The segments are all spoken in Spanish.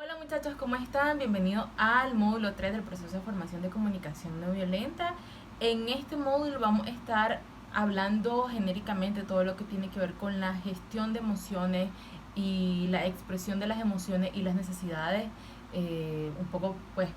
Hola muchachos, ¿cómo están? Bienvenidos al módulo 3 del proceso de formación de comunicación no violenta. En este módulo vamos a estar hablando genéricamente todo lo que tiene que ver con la gestión de emociones y la expresión de las emociones y las necesidades. Un poco, pues,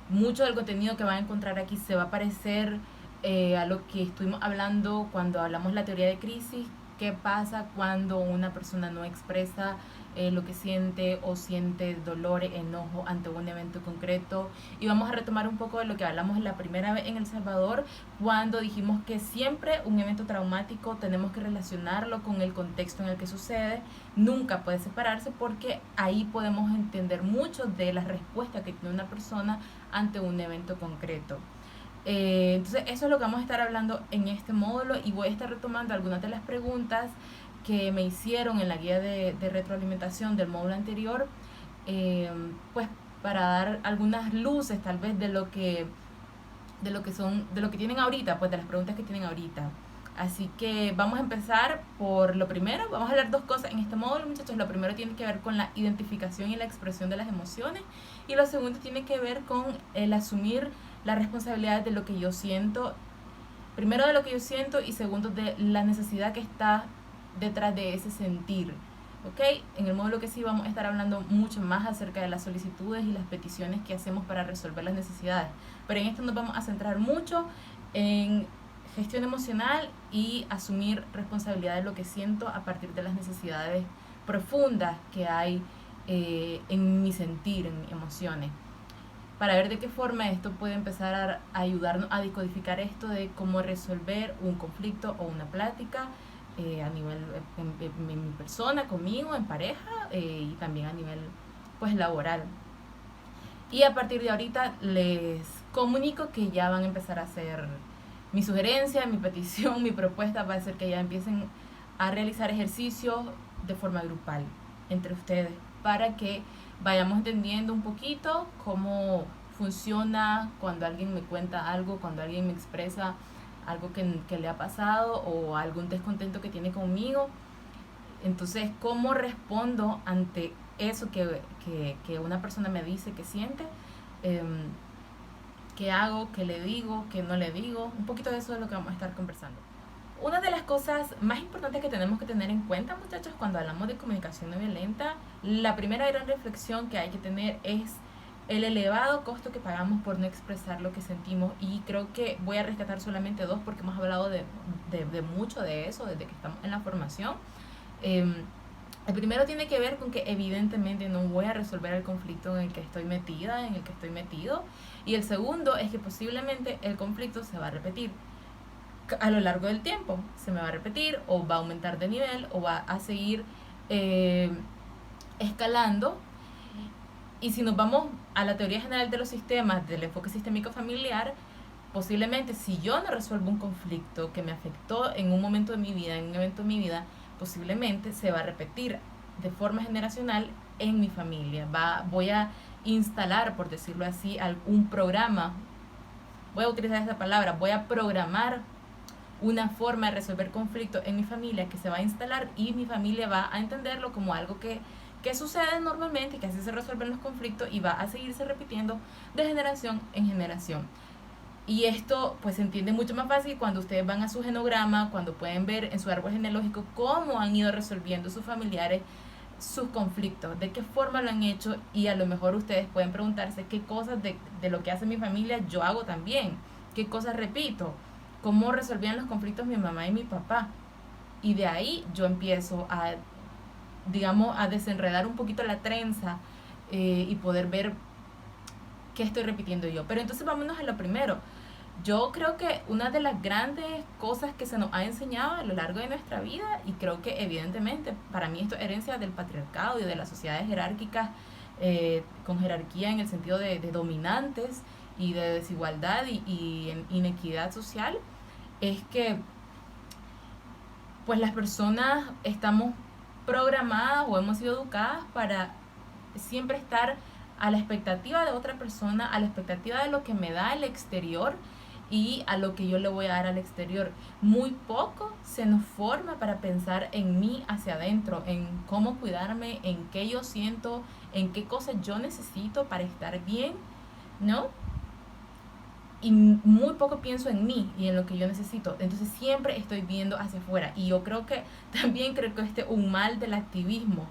mucho del contenido que van a encontrar aquí se va a parecer a lo que estuvimos hablando cuando hablamos la teoría de crisis. ¿Qué pasa cuando una persona no expresa lo que siente o siente dolor, enojo ante un evento concreto? Y vamos a retomar un poco de lo que hablamos la primera vez en El Salvador, cuando dijimos que siempre un evento traumático tenemos que relacionarlo con el contexto en el que sucede. Nunca puede separarse, porque ahí podemos entender mucho de la respuesta que tiene una persona ante un evento concreto. Entonces eso es lo que vamos a estar hablando en este módulo, y voy a estar retomando algunas de las preguntas que me hicieron en la guía de retroalimentación del módulo anterior, eh, pues para dar algunas luces tal vez de lo que tienen ahorita, pues de las preguntas que tienen ahorita. Así que vamos a empezar por lo primero. Vamos a hablar dos cosas en este módulo, muchachos. Lo primero tiene que ver con la identificación y la expresión de las emociones, y lo segundo tiene que ver con el asumir la responsabilidad de lo que yo siento. Primero de lo que yo siento, y segundo de la necesidad que está detrás de ese sentir. ¿Ok? En el módulo que sí vamos a estar hablando mucho más acerca de las solicitudes y las peticiones que hacemos para resolver las necesidades. Pero en esto nos vamos a centrar mucho en gestión emocional y asumir responsabilidad de lo que siento a partir de las necesidades profundas que hay en mi sentir, en mis emociones, para ver de qué forma esto puede empezar a ayudarnos a decodificar esto de cómo resolver un conflicto o una plática a nivel en mi persona, conmigo, en pareja, y también a nivel pues laboral. Y a partir de ahorita les comunico que ya van a empezar a hacer mi sugerencia, mi petición, mi propuesta va a ser que ya empiecen a realizar ejercicios de forma grupal entre ustedes, para que vayamos entendiendo un poquito cómo funciona cuando alguien me cuenta algo, cuando alguien me expresa algo que le ha pasado o algún descontento que tiene conmigo. Entonces, ¿cómo respondo ante eso que una persona me dice que siente? Eh, ¿Qué hago? ¿Qué le digo? ¿Qué no le digo? Un poquito de eso es lo que vamos a estar conversando. Una de las cosas más importantes que tenemos que tener en cuenta, muchachos, cuando hablamos de comunicación no violenta, la primera gran reflexión que hay que tener es el elevado costo que pagamos por no expresar lo que sentimos. Y creo que voy a rescatar solamente dos, porque hemos hablado de mucho de eso desde que estamos en la formación. El primero tiene que ver con que evidentemente no voy a resolver el conflicto en el que estoy metida, en el que estoy metido. Y el segundo es que posiblemente el conflicto se va a repetir a lo largo del tiempo. Se me va a repetir, o va a aumentar de nivel, o va a seguir escalando. Y si nos vamos a la teoría general de los sistemas, del enfoque sistémico familiar, posiblemente si yo no resuelvo un conflicto que me afectó en un momento de mi vida, en un evento de mi vida, posiblemente se va a repetir de forma generacional en mi familia. Voy a instalar, por decirlo así, algún programa. Voy a utilizar esa palabra, voy a programar una forma de resolver conflictos en mi familia que se va a instalar, y mi familia va a entenderlo como algo que sucede normalmente, que así se resuelven los conflictos, y va a seguirse repitiendo de generación en generación. Y esto pues se entiende mucho más fácil cuando ustedes van a su genograma, cuando pueden ver en su árbol genealógico cómo han ido resolviendo sus familiares sus conflictos, de qué forma lo han hecho. Y a lo mejor ustedes pueden preguntarse qué cosas de lo que hace mi familia yo hago también, qué cosas repito, cómo resolvían los conflictos mi mamá y mi papá. Y de ahí yo empiezo a, digamos, a desenredar un poquito la trenza, y poder ver qué estoy repitiendo yo. Pero entonces vámonos a lo primero. Yo creo que una de las grandes cosas que se nos ha enseñado a lo largo de nuestra vida, y creo que evidentemente para mí esto es herencia del patriarcado y de las sociedades jerárquicas, con jerarquía en el sentido de dominantes y de desigualdad y inequidad social, es que pues las personas estamos programadas o hemos sido educadas para siempre estar a la expectativa de otra persona, a la expectativa de lo que me da el exterior, y a lo que yo le voy a dar al exterior. Muy poco se nos forma para pensar en mí hacia adentro, en cómo cuidarme, en qué yo siento, en qué cosas yo necesito para estar bien, ¿no? Y muy poco pienso en mí y en lo que yo necesito. Entonces siempre estoy viendo hacia afuera. Y yo creo que también creo que este es un mal del activismo,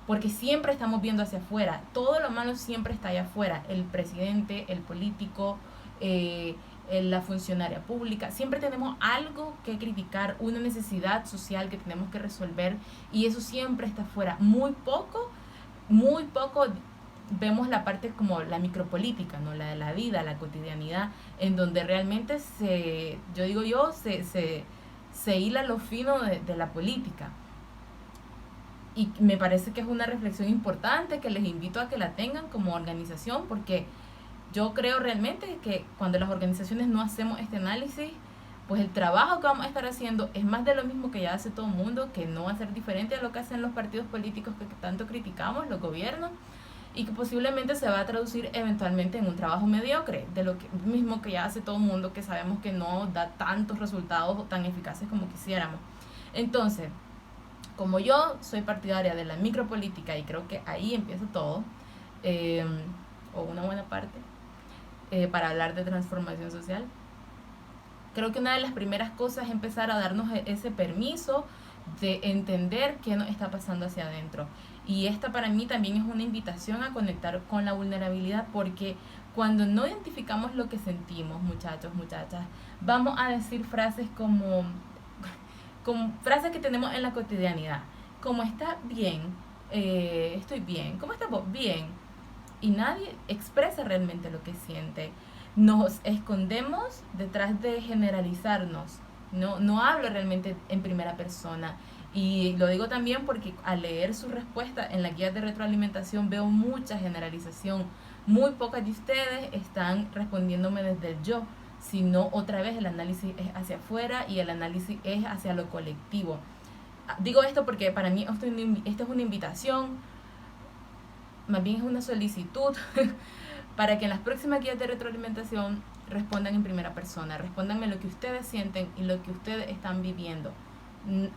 porque siempre estamos viendo hacia afuera. Todo lo malo siempre está allá afuera. El presidente, el político, la funcionaria pública. Siempre tenemos algo que criticar, una necesidad social que tenemos que resolver, y eso siempre está afuera. Muy poco vemos la parte como la micropolítica, ¿no? La de la vida, la cotidianidad, en donde realmente se hila lo fino de la política. Y me parece que es una reflexión importante que les invito a que la tengan como organización, porque yo creo realmente que cuando las organizaciones no hacemos este análisis, pues el trabajo que vamos a estar haciendo es más de lo mismo que ya hace todo el mundo, que no va a ser diferente a lo que hacen los partidos políticos que tanto criticamos, los gobiernos, y que posiblemente se va a traducir eventualmente en un trabajo mediocre, de lo mismo que ya hace todo el mundo, que sabemos que no da tantos resultados tan eficaces como quisiéramos. Entonces, como yo soy partidaria de la micropolítica, y creo que ahí empieza todo, o una buena parte, para hablar de transformación social, creo que una de las primeras cosas es empezar a darnos ese permiso de entender qué nos está pasando hacia adentro. Y esta para mí también es una invitación a conectar con la vulnerabilidad, porque cuando no identificamos lo que sentimos, muchachos, muchachas, vamos a decir frases como frases que tenemos en la cotidianidad, como está bien, estoy bien, ¿cómo estás vos? Bien. Y nadie expresa realmente lo que siente. Nos escondemos detrás de generalizarnos. No hablo realmente en primera persona. Y lo digo también porque al leer su respuesta en la guía de retroalimentación veo mucha generalización. Muy pocas de ustedes están respondiéndome desde el yo, sino otra vez el análisis es hacia afuera y el análisis es hacia lo colectivo. Digo esto porque para mí esto es una invitación, más bien es una solicitud para que en las próximas guías de retroalimentación respondan en primera persona, respóndanme lo que ustedes sienten y lo que ustedes están viviendo.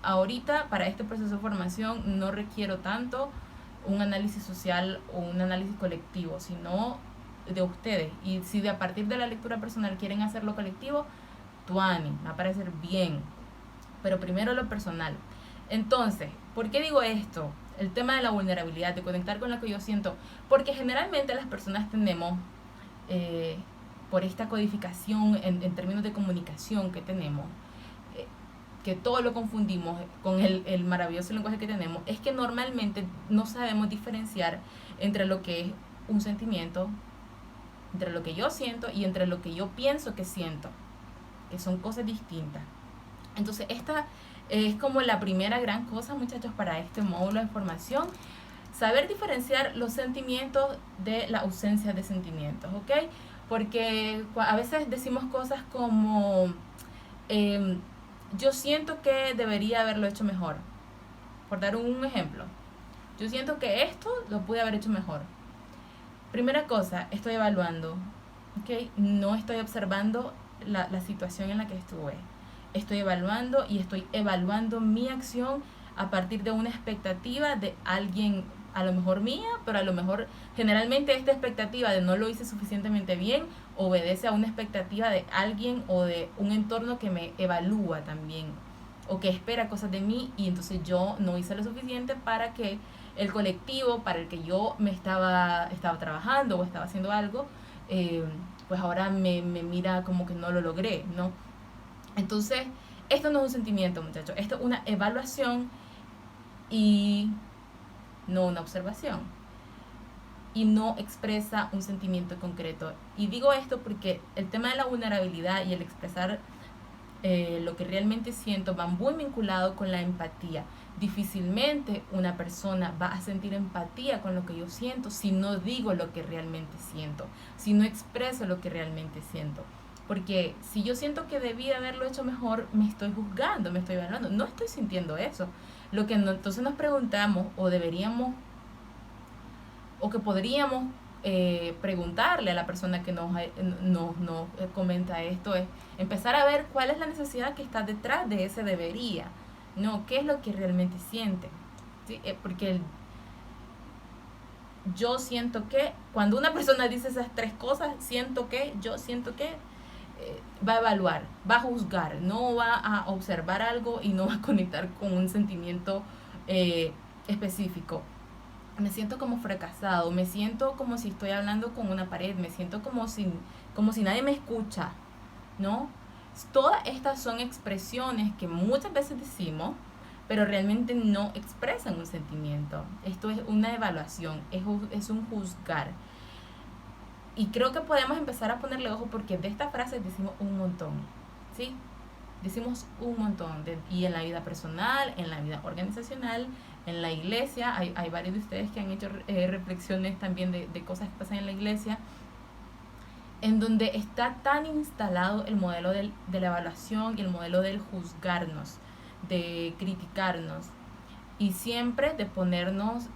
Ahorita, para este proceso de formación, no requiero tanto un análisis social o un análisis colectivo, sino de ustedes. Y si de a partir de la lectura personal quieren hacerlo colectivo, tuani, me va a parecer bien. Pero primero lo personal. Entonces, ¿por qué digo esto? El tema de la vulnerabilidad, de conectar con lo que yo siento. Porque generalmente las personas tenemos, por esta codificación en términos de comunicación que tenemos, que todo lo confundimos con el maravilloso lenguaje que tenemos, es que normalmente no sabemos diferenciar entre lo que es un sentimiento, entre lo que yo siento y entre lo que yo pienso que siento, que son cosas distintas. Entonces esta es como la primera gran cosa, muchachos, para este módulo de formación: saber diferenciar los sentimientos de la ausencia de sentimientos, ¿ok? Porque a veces decimos cosas como yo siento que debería haberlo hecho mejor. Por dar un ejemplo, yo siento que esto lo pude haber hecho mejor. Primera cosa, estoy evaluando, ¿ok? No estoy observando la situación en la que estuve. Estoy evaluando y estoy evaluando mi acción a partir de una expectativa de alguien, a lo mejor mía, pero a lo mejor generalmente esta expectativa de no lo hice suficientemente bien obedece a una expectativa de alguien o de un entorno que me evalúa también, o que espera cosas de mí, y entonces yo no hice lo suficiente para que el colectivo para el que yo me estaba trabajando o estaba haciendo algo, pues ahora me mira como que no lo logré, ¿no? Entonces, esto no es un sentimiento, muchachos, esto es una evaluación y no una observación, y no expresa un sentimiento concreto. Y digo esto porque el tema de la vulnerabilidad y el expresar lo que realmente siento va muy vinculado con la empatía. Difícilmente una persona va a sentir empatía con lo que yo siento si no digo lo que realmente siento, si no expreso lo que realmente siento. Porque si yo siento que debí haberlo hecho mejor, me estoy juzgando, me estoy evaluando, no estoy sintiendo eso. Lo que entonces nos preguntamos, o deberíamos, o que podríamos preguntarle a la persona que nos comenta esto, es empezar a ver cuál es la necesidad que está detrás de ese debería, ¿no? ¿Qué es lo que realmente siente? ¿Sí? Porque yo siento que, cuando una persona dice esas tres cosas, yo siento que, va a evaluar, va a juzgar, no va a observar algo y no va a conectar con un sentimiento específico. Me siento como fracasado, me siento como si estoy hablando con una pared, me siento como si nadie me escucha, ¿no? Todas estas son expresiones que muchas veces decimos, pero realmente no expresan un sentimiento. Esto es una evaluación, es un juzgar. Y creo que podemos empezar a ponerle ojo, porque de estas frases decimos un montón, ¿sí? Decimos un montón, y en la vida personal, en la vida organizacional, en la iglesia. Hay varios de ustedes que han hecho reflexiones también de cosas que pasan en la iglesia, en donde está tan instalado el modelo de la evaluación y el modelo del juzgarnos, de criticarnos, y siempre de ponernos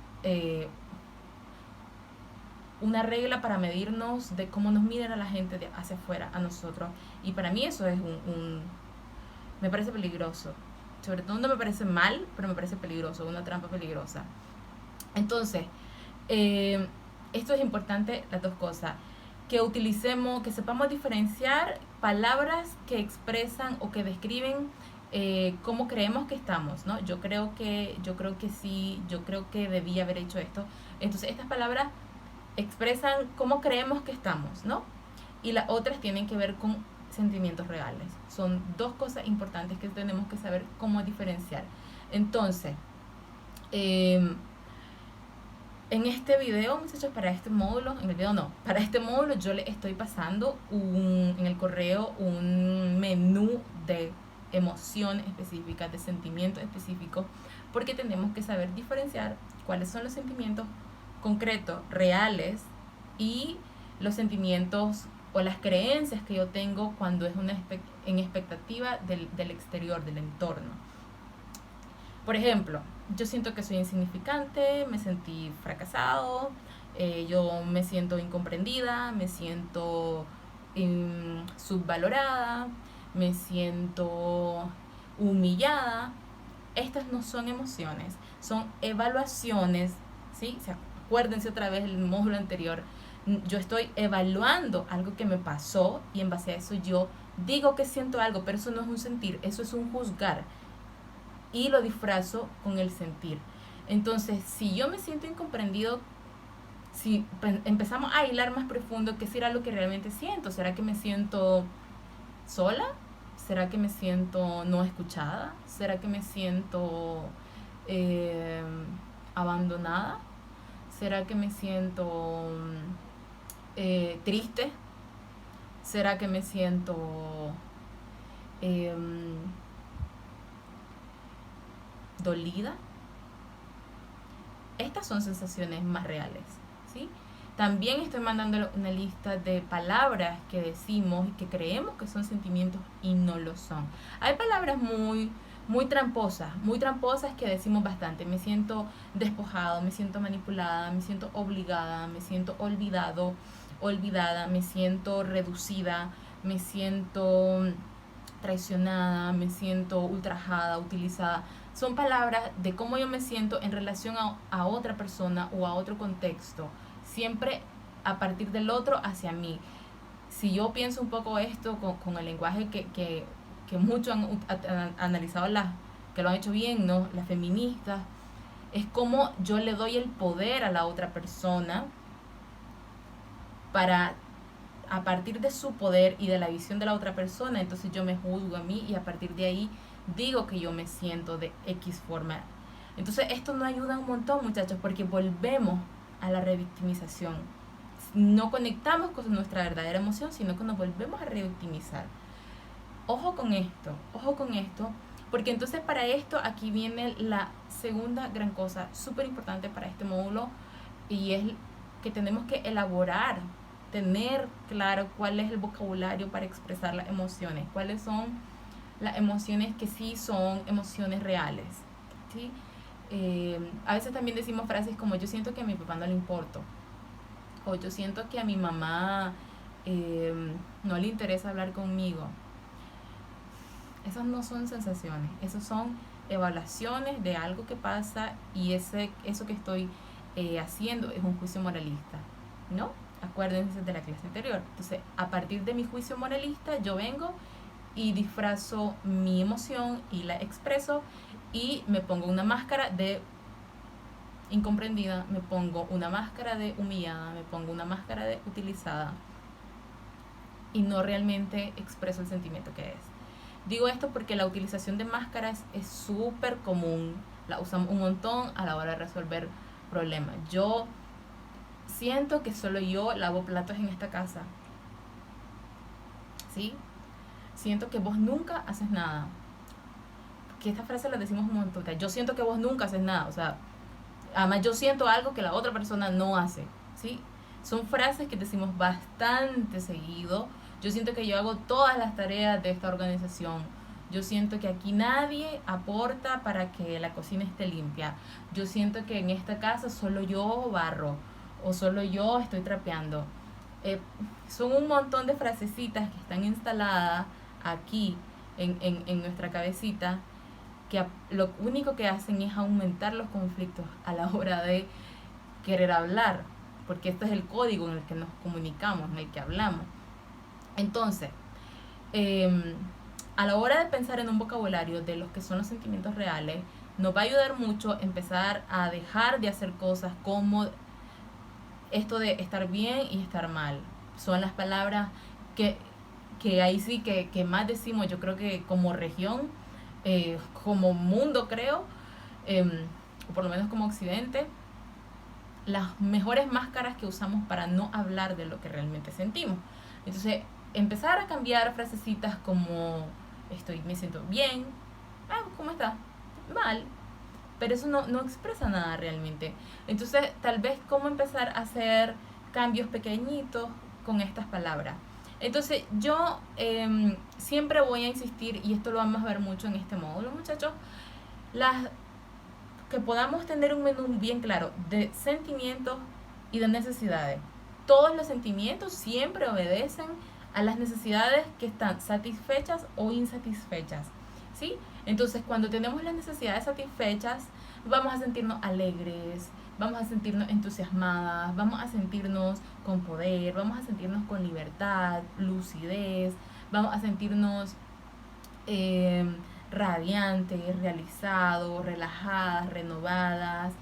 una regla para medirnos de cómo nos miran a la gente de hacia afuera, a nosotros. Y para mí eso es me parece peligroso. Sobre todo no me parece mal, pero me parece peligroso, una trampa peligrosa. Entonces, esto es importante, las dos cosas. Que utilicemos, que sepamos diferenciar palabras que expresan o que describen cómo creemos que estamos, ¿no? Yo creo que sí, yo creo que debía haber hecho esto. Entonces, estas palabras expresan cómo creemos que estamos, ¿no? Y las otras tienen que ver con sentimientos reales. Son dos cosas importantes que tenemos que saber cómo diferenciar. Entonces, en este video, muchachos, para este módulo, para este módulo yo le estoy pasando en el correo un menú de emociones específicas, de sentimientos específicos, porque tenemos que saber diferenciar cuáles son los sentimientos concretos, reales, y los sentimientos o las creencias que yo tengo cuando es en expectativa del exterior, del entorno. Por ejemplo, yo siento que soy insignificante, me sentí fracasado, yo me siento incomprendida, me siento subvalorada, me siento humillada. Estas no son emociones, son evaluaciones, ¿sí? Acuérdense otra vez el módulo anterior. Yo estoy evaluando algo que me pasó, y en base a eso yo digo que siento algo, pero eso no es un sentir, eso es un juzgar, y lo disfrazo con el sentir. Entonces, si yo me siento incomprendido, si empezamos a hilar más profundo, ¿qué será lo que realmente siento? ¿Será que me siento sola? ¿Será que me siento no escuchada? ¿Será que me siento abandonada? ¿Será que me siento triste? ¿Será que me siento dolida? Estas son sensaciones más reales, ¿sí? También estoy mandando una lista de palabras que decimos y que creemos que son sentimientos y no lo son. Hay palabras muy tramposas que decimos bastante. Me siento despojado, me siento manipulada, me siento obligada, me siento olvidada, me siento reducida, me siento traicionada, me siento ultrajada, utilizada. Son palabras de cómo yo me siento en relación a otra persona o a otro contexto, siempre a partir del otro hacia mí. Si yo pienso un poco esto con el lenguaje que muchos han analizado, que lo han hecho bien, ¿no? Las feministas, es como yo le doy el poder a la otra persona para, a partir de su poder y de la visión de la otra persona, entonces yo me juzgo a mí, y a partir de ahí digo que yo me siento de X forma. Entonces esto no ayuda un montón, muchachos, porque volvemos a la revictimización. No conectamos con nuestra verdadera emoción, sino que nos volvemos a revictimizar. Ojo con esto, porque entonces para esto aquí viene la segunda gran cosa súper importante para este módulo, y es que tenemos que elaborar, tener claro cuál es el vocabulario para expresar las emociones, cuáles son las emociones que sí son emociones reales, ¿sí? A veces también decimos frases como: yo siento que a mi papá no le importo, o yo siento que a mi mamá no le interesa hablar conmigo. Esas no son sensaciones, esas son evaluaciones de algo que pasa y eso que estoy haciendo es un juicio moralista, ¿no? Acuérdense de la clase anterior. Entonces, a partir de mi juicio moralista, yo vengo y disfrazo mi emoción y la expreso y me pongo una máscara de incomprendida, me pongo una máscara de humillada, me pongo una máscara de utilizada y no realmente expreso el sentimiento que es. Digo esto porque la utilización de máscaras es súper común, la usamos un montón a la hora de resolver problemas. Yo siento que solo yo lavo platos en esta casa, ¿sí? Siento que vos nunca haces nada. Que esta frase la decimos un montón. Yo siento que vos nunca haces nada, o sea, además yo siento algo que la otra persona no hace, ¿sí? Son frases que decimos bastante seguido. Yo siento que yo hago todas las tareas de esta organización. Yo siento que aquí nadie aporta para que la cocina esté limpia. Yo siento que en esta casa solo yo barro o solo yo estoy trapeando. Son un montón de frasecitas que están instaladas aquí en nuestra cabecita que lo único que hacen es aumentar los conflictos a la hora de querer hablar, porque este es el código en el que nos comunicamos, en el que hablamos. Entonces, a la hora de pensar en un vocabulario de los que son los sentimientos reales, nos va a ayudar mucho empezar a dejar de hacer cosas como esto de estar bien y estar mal. Son las palabras que ahí sí que más decimos, yo creo que como región, como mundo creo, o por lo menos como occidente, las mejores máscaras que usamos para no hablar de lo que realmente sentimos. Entonces, empezar a cambiar frasecitas como me siento bien, ¿cómo está? Mal, pero eso no expresa nada realmente. Entonces, tal vez cómo empezar a hacer cambios pequeñitos con estas palabras. Entonces, yo siempre voy a insistir, y esto lo vamos a ver mucho en este módulo, muchachos, que podamos tener un menú bien claro de sentimientos y de necesidades. Todos los sentimientos siempre obedecen a las necesidades que están satisfechas o insatisfechas, ¿sí? Entonces, cuando tenemos las necesidades satisfechas, vamos a sentirnos alegres, vamos a sentirnos entusiasmadas, vamos a sentirnos con poder, vamos a sentirnos con libertad, lucidez, vamos a sentirnos radiantes, realizados, relajadas, renovadas,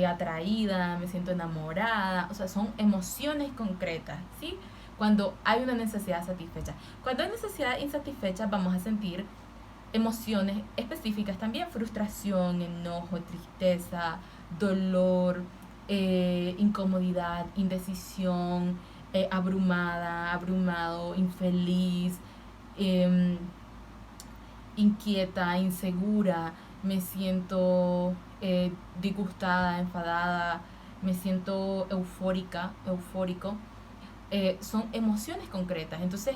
atraídas, me siento enamorada. O sea, son emociones concretas, ¿sí? Cuando hay una necesidad satisfecha. Cuando hay necesidad insatisfecha, vamos a sentir emociones específicas también: frustración, enojo, tristeza, dolor, incomodidad, indecisión, abrumada, abrumado, infeliz, inquieta, insegura, me siento disgustada, enfadada, me siento eufórico. Son emociones concretas. Entonces,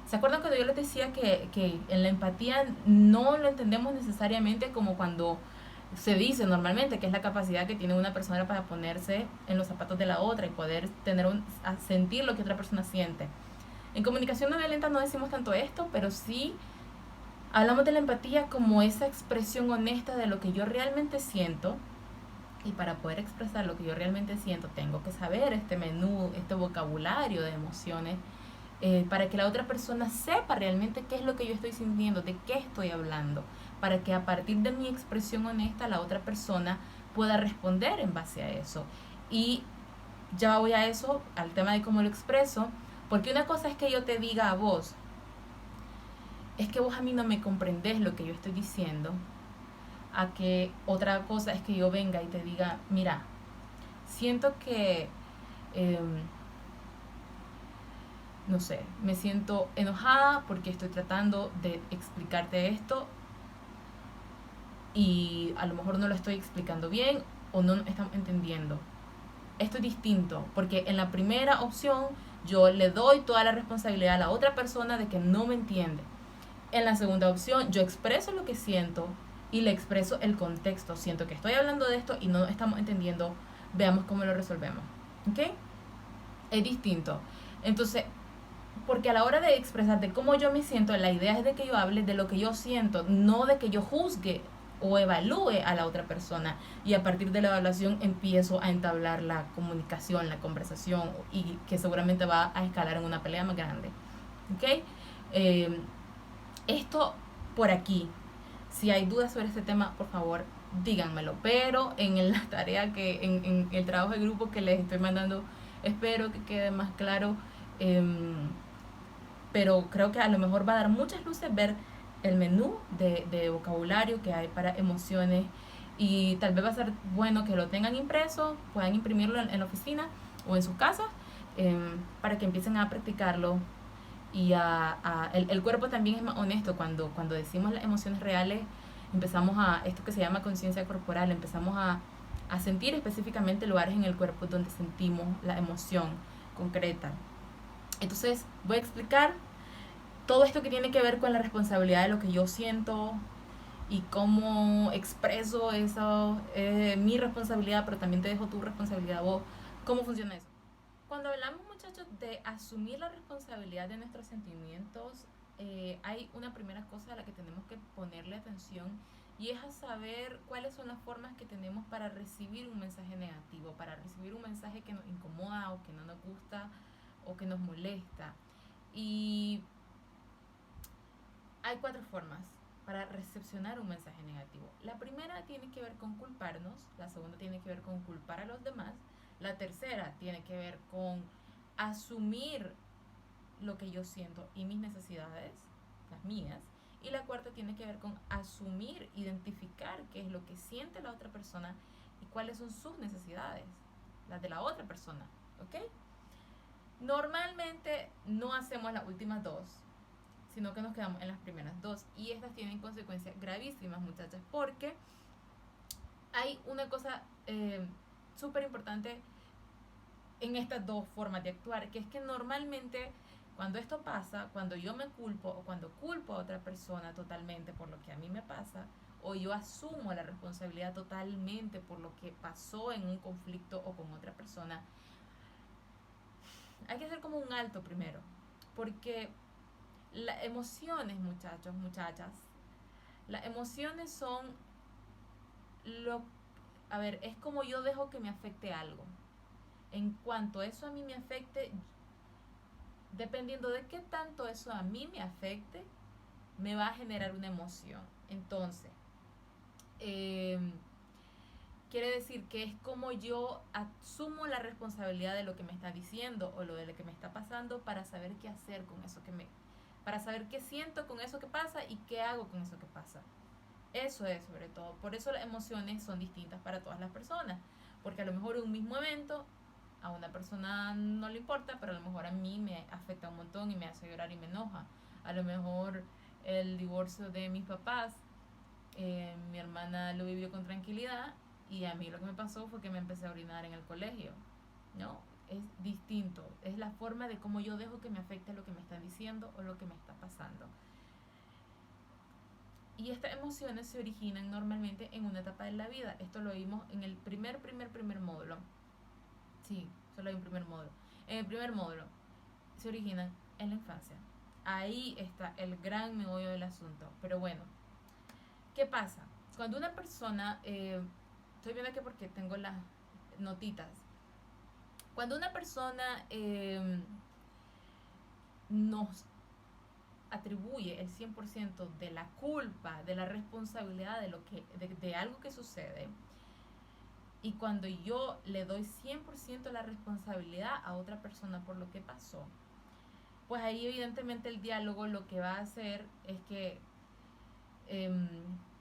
¿se acuerdan cuando yo les decía que en la empatía no lo entendemos necesariamente como cuando se dice normalmente, que es la capacidad que tiene una persona para ponerse en los zapatos de la otra y poder sentir lo que otra persona siente? En comunicación no violenta no decimos tanto esto, pero sí hablamos de la empatía como esa expresión honesta de lo que yo realmente siento. Y para poder expresar lo que yo realmente siento, tengo que saber este menú, este vocabulario de emociones, para que la otra persona sepa realmente qué es lo que yo estoy sintiendo, de qué estoy hablando, para que a partir de mi expresión honesta la otra persona pueda responder en base a eso. Y ya voy a eso, al tema de cómo lo expreso, porque una cosa es que yo te diga a vos, es que vos a mí no me comprendés lo que yo estoy diciendo, a que otra cosa es que yo venga y te diga, mira, siento que no sé, me siento enojada porque estoy tratando de explicarte esto y a lo mejor no lo estoy explicando bien o no estamos entendiendo. Esto es distinto, porque en la primera opción yo le doy toda la responsabilidad a la otra persona de que no me entiende. En la segunda opción yo expreso lo que siento y le expreso el contexto. Siento que estoy hablando de esto y no estamos entendiendo, veamos cómo lo resolvemos. ¿Ok? es distinto. Entonces, porque a la hora de expresarte cómo yo me siento, la idea es de que yo hable de lo que yo siento, no de que yo juzgue o evalúe a la otra persona, y a partir de la evaluación empiezo a entablar la comunicación, la conversación, y que seguramente va a escalar en una pelea más grande. ¿Ok? Eh, Esto por aquí. Si hay dudas sobre este tema, por favor, díganmelo. Pero en la tarea en el trabajo de grupo que les estoy mandando, espero que quede más claro. Pero creo que a lo mejor va a dar muchas luces ver el menú de vocabulario que hay para emociones, y tal vez va a ser bueno que lo tengan impreso, puedan imprimirlo en la oficina o en sus casas, para que empiecen a practicarlo. Y el cuerpo también es más honesto cuando decimos las emociones reales. Empezamos a esto que se llama conciencia corporal, empezamos a sentir específicamente lugares en el cuerpo donde sentimos la emoción concreta. Entonces voy a explicar todo esto que tiene que ver con la responsabilidad de lo que yo siento y cómo expreso eso, mi responsabilidad, pero también te dejo tu responsabilidad vos. ¿Cómo funciona eso? Cuando hablamos, muchachos, de asumir la responsabilidad de nuestros sentimientos, hay una primera cosa a la que tenemos que ponerle atención, y es a saber cuáles son las formas que tenemos para recibir un mensaje negativo, para recibir un mensaje que nos incomoda o que no nos gusta o que nos molesta. Y hay 4 formas para recepcionar un mensaje negativo. La primera tiene que ver con culparnos, la segunda tiene que ver con culpar a los demás, la tercera tiene que ver con asumir lo que yo siento y mis necesidades, las mías, y la cuarta tiene que ver con asumir, identificar qué es lo que siente la otra persona y cuáles son sus necesidades, las de la otra persona, ¿ok? Normalmente no hacemos las últimas dos, sino que nos quedamos en las primeras dos, y estas tienen consecuencias gravísimas, muchachas, porque hay una cosa súper importante en estas dos formas de actuar, que es que normalmente cuando esto pasa, cuando yo me culpo o cuando culpo a otra persona totalmente por lo que a mí me pasa, o yo asumo la responsabilidad totalmente por lo que pasó en un conflicto o con otra persona, hay que hacer como un alto primero, porque las emociones, muchachos, muchachas, las emociones son lo... A ver, es como yo dejo que me afecte algo. En cuanto eso a mí me afecte, dependiendo de qué tanto eso a mí me afecte, me va a generar una emoción. Entonces, eh, quiere decir que es como yo asumo la responsabilidad de lo que me está diciendo o lo de lo que me está pasando, para saber qué hacer con eso para saber qué siento con eso que pasa y qué hago con eso que pasa. Eso es sobre todo. Por eso las emociones son distintas para todas las personas. Porque a lo mejor un mismo evento a una persona no le importa, pero a lo mejor a mí me afecta un montón y me hace llorar y me enoja. A lo mejor el divorcio de mis papás, mi hermana lo vivió con tranquilidad, y a mí lo que me pasó fue que me empecé a orinar en el colegio. ¿No? Es distinto. Es la forma de cómo yo dejo que me afecte lo que me están diciendo o lo que me está pasando. Y estas emociones se originan normalmente en una etapa de la vida. Esto lo vimos en el primer módulo. Sí, solo hay un primer módulo. En el primer módulo se originan en la infancia. Ahí está el gran meollo del asunto. Pero bueno, ¿qué pasa? Cuando una persona, estoy viendo aquí porque tengo las notitas. Cuando una persona nos atribuye el 100% de la culpa, de la responsabilidad de algo que sucede, y cuando yo le doy 100% la responsabilidad a otra persona por lo que pasó, pues ahí evidentemente el diálogo lo que va a hacer es que eh,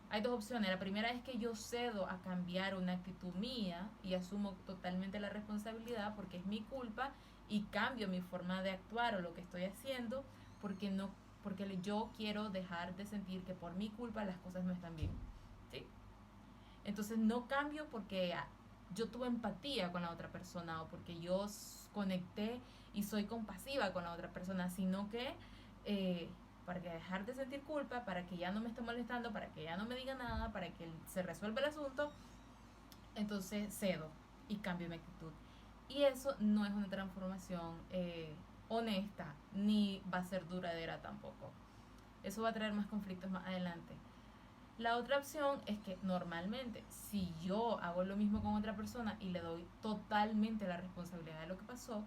hay dos opciones. La primera es que yo cedo a cambiar una actitud mía y asumo totalmente la responsabilidad porque es mi culpa, y cambio mi forma de actuar o lo que estoy haciendo porque no porque yo quiero dejar de sentir que por mi culpa las cosas no están bien. ¿Sí? Entonces no cambio porque yo tuve empatía con la otra persona o porque yo conecté y soy compasiva con la otra persona, sino que para que dejar de sentir culpa, para que ya no me esté molestando, para que ya no me diga nada, para que se resuelva el asunto, entonces cedo y cambio mi actitud. Y eso no es una transformación honesta, ni va a ser duradera tampoco. Eso va a traer más conflictos más adelante. La otra opción es que normalmente, si yo hago lo mismo con otra persona y le doy totalmente la responsabilidad de lo que pasó,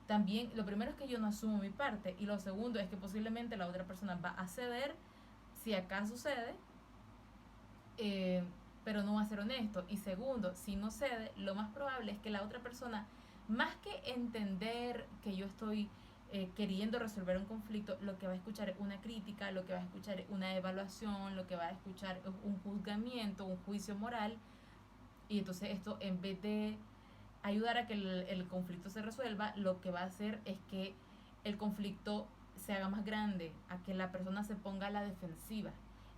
también lo primero es que yo no asumo mi parte, y lo segundo es que posiblemente la otra persona va a ceder si acá sucede, pero no va a ser honesto. Y segundo, si no cede, lo más probable es que la otra persona, más que entender que yo estoy queriendo resolver un conflicto, lo que va a escuchar es una crítica, lo que va a escuchar es una evaluación, lo que va a escuchar es un juzgamiento, un juicio moral. Y entonces esto, en vez de ayudar a que el conflicto se resuelva, lo que va a hacer es que el conflicto se haga más grande, a que la persona se ponga a la defensiva.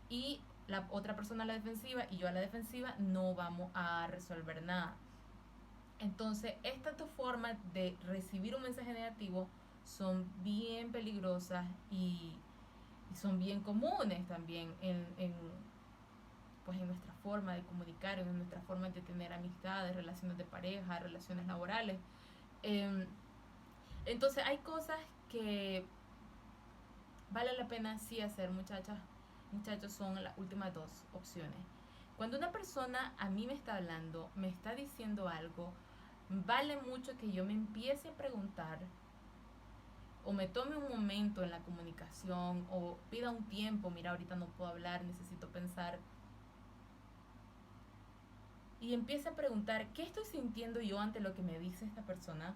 Y la otra persona a la defensiva y yo a la defensiva, no vamos a resolver nada. Entonces, estas dos formas de recibir un mensaje negativo son bien peligrosas y son bien comunes también pues en nuestra forma de comunicar, en nuestra forma de tener amistades, relaciones de pareja, relaciones laborales. Eh, entonces hay cosas que vale la pena sí hacer, muchachas. Muchachos, son las últimas dos opciones. Cuando una persona a mí me está hablando, me está diciendo algo, vale mucho que yo me empiece a preguntar o me tome un momento en la comunicación o pida un tiempo, mira, ahorita no puedo hablar, necesito pensar, y empiece a preguntar qué estoy sintiendo yo ante lo que me dice esta persona,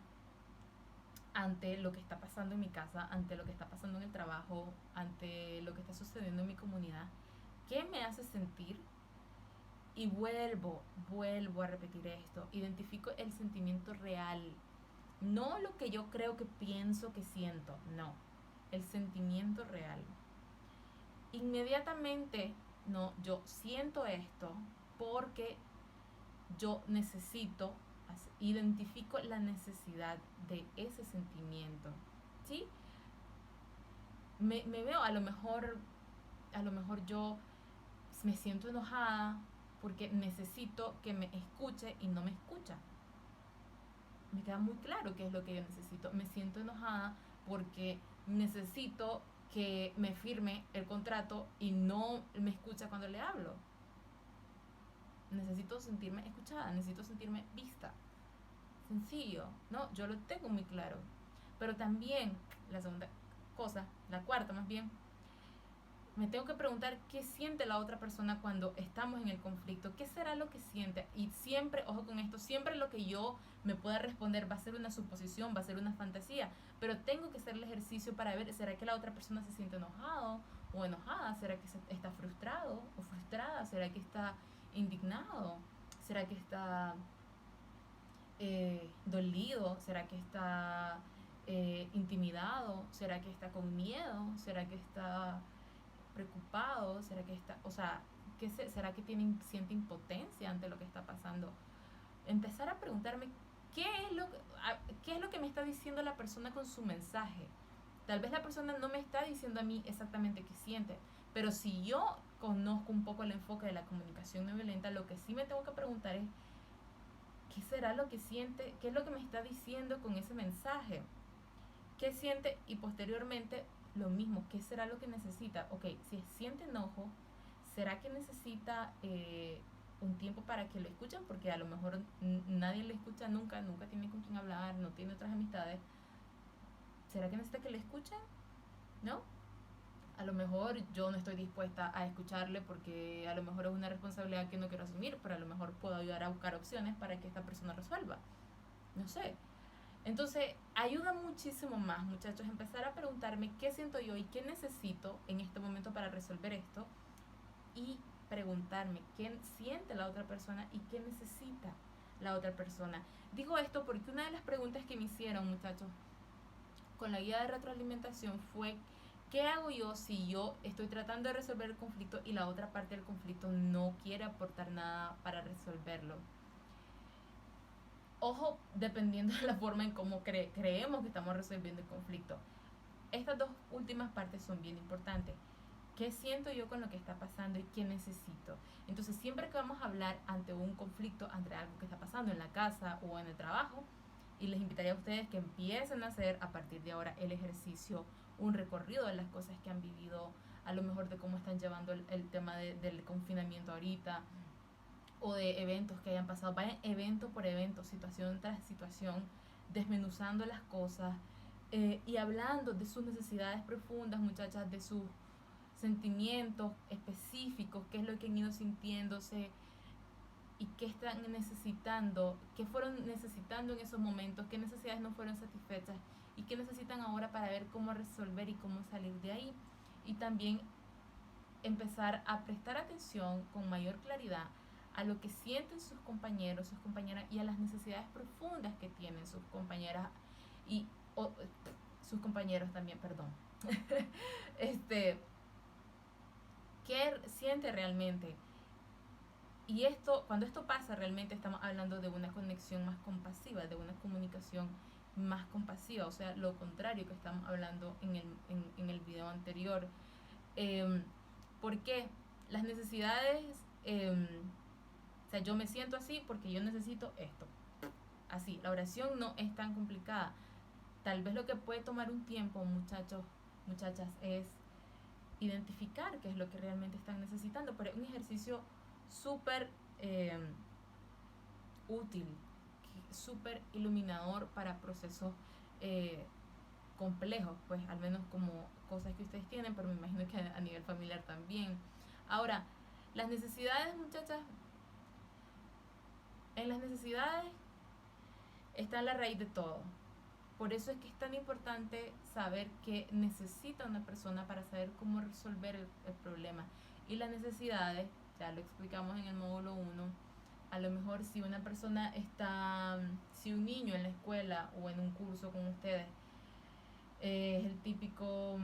ante lo que está pasando en mi casa, ante lo que está pasando en el trabajo, ante lo que está sucediendo en mi comunidad, qué me hace sentir. Y vuelvo a repetir esto, identifico el sentimiento real, no lo que yo creo que pienso que siento, no, el sentimiento real. Inmediatamente, no, yo siento esto porque yo necesito, identifico la necesidad de ese sentimiento, ¿sí? Me veo, a lo mejor yo me siento enojada porque necesito que me escuche y no me escucha. Me queda muy claro qué es lo que yo necesito. Me siento enojada porque necesito que me firme el contrato y no me escucha cuando le hablo. Necesito sentirme escuchada, necesito sentirme vista. Sencillo, ¿no? Yo lo tengo muy claro. Pero también, la segunda cosa, la cuarta más bien, me tengo que preguntar qué siente la otra persona cuando estamos en el conflicto, qué será lo que siente. Y siempre, ojo con esto, siempre lo que yo me pueda responder va a ser una suposición, va a ser una fantasía, pero tengo que hacer el ejercicio para ver, ¿será que la otra persona se siente enojado o enojada? ¿Será que está frustrado o frustrada? ¿Será que está indignado? ¿Será que está dolido? ¿Será que está intimidado? ¿Será que está con miedo? ¿Será que está preocupado? ¿Será que está, o sea, será que siente impotencia ante lo que está pasando? Empezar a preguntarme qué es lo que me está diciendo la persona con su mensaje. Tal vez la persona no me está diciendo a mí exactamente qué siente, pero si yo conozco un poco el enfoque de la comunicación no violenta, lo que sí me tengo que preguntar es qué será lo que siente, qué es lo que me está diciendo con ese mensaje, qué siente, y posteriormente lo mismo, qué será lo que necesita. Ok, si siente enojo, ¿será que necesita un tiempo para que lo escuchen? Porque a lo mejor nadie le escucha nunca, nunca tiene con quién hablar, no tiene otras amistades. ¿Será que necesita que le escuchen? ¿No? A lo mejor yo no estoy dispuesta a escucharle porque a lo mejor es una responsabilidad que no quiero asumir, pero a lo mejor puedo ayudar a buscar opciones para que esta persona resuelva. No sé. Entonces, ayuda muchísimo más, muchachos, empezar a preguntarme qué siento yo y qué necesito en este momento para resolver esto, y preguntarme qué siente la otra persona y qué necesita la otra persona. Digo esto porque una de las preguntas que me hicieron, muchachos, con la guía de retroalimentación fue: ¿qué hago yo si yo estoy tratando de resolver el conflicto y la otra parte del conflicto no quiere aportar nada para resolverlo? Ojo, dependiendo de la forma en cómo creemos que estamos resolviendo el conflicto. Estas dos últimas partes son bien importantes. ¿Qué siento yo con lo que está pasando y qué necesito? Entonces, siempre que vamos a hablar ante un conflicto, ante algo que está pasando en la casa o en el trabajo, y les invitaría a ustedes que empiecen a hacer a partir de ahora el ejercicio, un recorrido de las cosas que han vivido, a lo mejor de cómo están llevando el tema del confinamiento ahorita, o de eventos que hayan pasado. Vayan evento por evento, situación tras situación, desmenuzando las cosas y hablando de sus necesidades profundas, muchachas, de sus sentimientos específicos, qué es lo que han ido sintiéndose y qué están necesitando, qué fueron necesitando en esos momentos, qué necesidades no fueron satisfechas y qué necesitan ahora para ver cómo resolver y cómo salir de ahí. Y también empezar a prestar atención con mayor claridad a lo que sienten sus compañeros, sus compañeras y a las necesidades profundas que tienen sus compañeras y sus compañeros también, perdón. ¿Qué siente realmente? Y esto, cuando esto pasa, realmente estamos hablando de una conexión más compasiva, de una comunicación más compasiva, o sea, lo contrario que estamos hablando en el video anterior. ¿Por qué? Las necesidades, o sea, yo me siento así porque yo necesito esto. Así, la oración no es tan complicada. Tal vez lo que puede tomar un tiempo, muchachos, muchachas, es identificar qué es lo que realmente están necesitando, pero es un ejercicio súper útil, súper iluminador para procesos complejos, pues al menos como cosas que ustedes tienen, pero me imagino que a nivel familiar también. Ahora, las necesidades, muchachas, en las necesidades está la raíz de todo. Por eso es que es tan importante saber qué necesita una persona para saber cómo resolver el problema. Y las necesidades, ya lo explicamos en el módulo 1, a lo mejor si una persona está, si un niño en la escuela o en un curso con ustedes es el típico,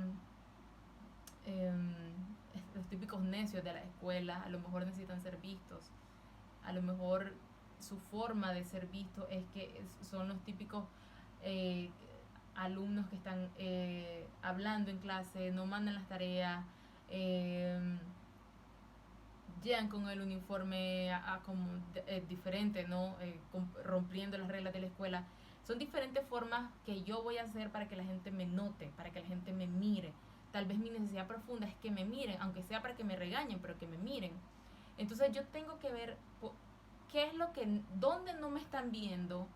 los típicos necios de la escuela, a lo mejor necesitan ser vistos, a lo mejor su forma de ser visto es que son los típicos eh, alumnos que están hablando en clase, no mandan las tareas, llegan con el uniforme como diferente, ¿no? Rompiendo las reglas de la escuela. Son diferentes formas que yo voy a hacer para que la gente me note, para que la gente me mire. Tal vez mi necesidad profunda es que me miren, aunque sea para que me regañen, pero que me miren. Entonces yo tengo que ver qué es lo que, dónde no me están viendo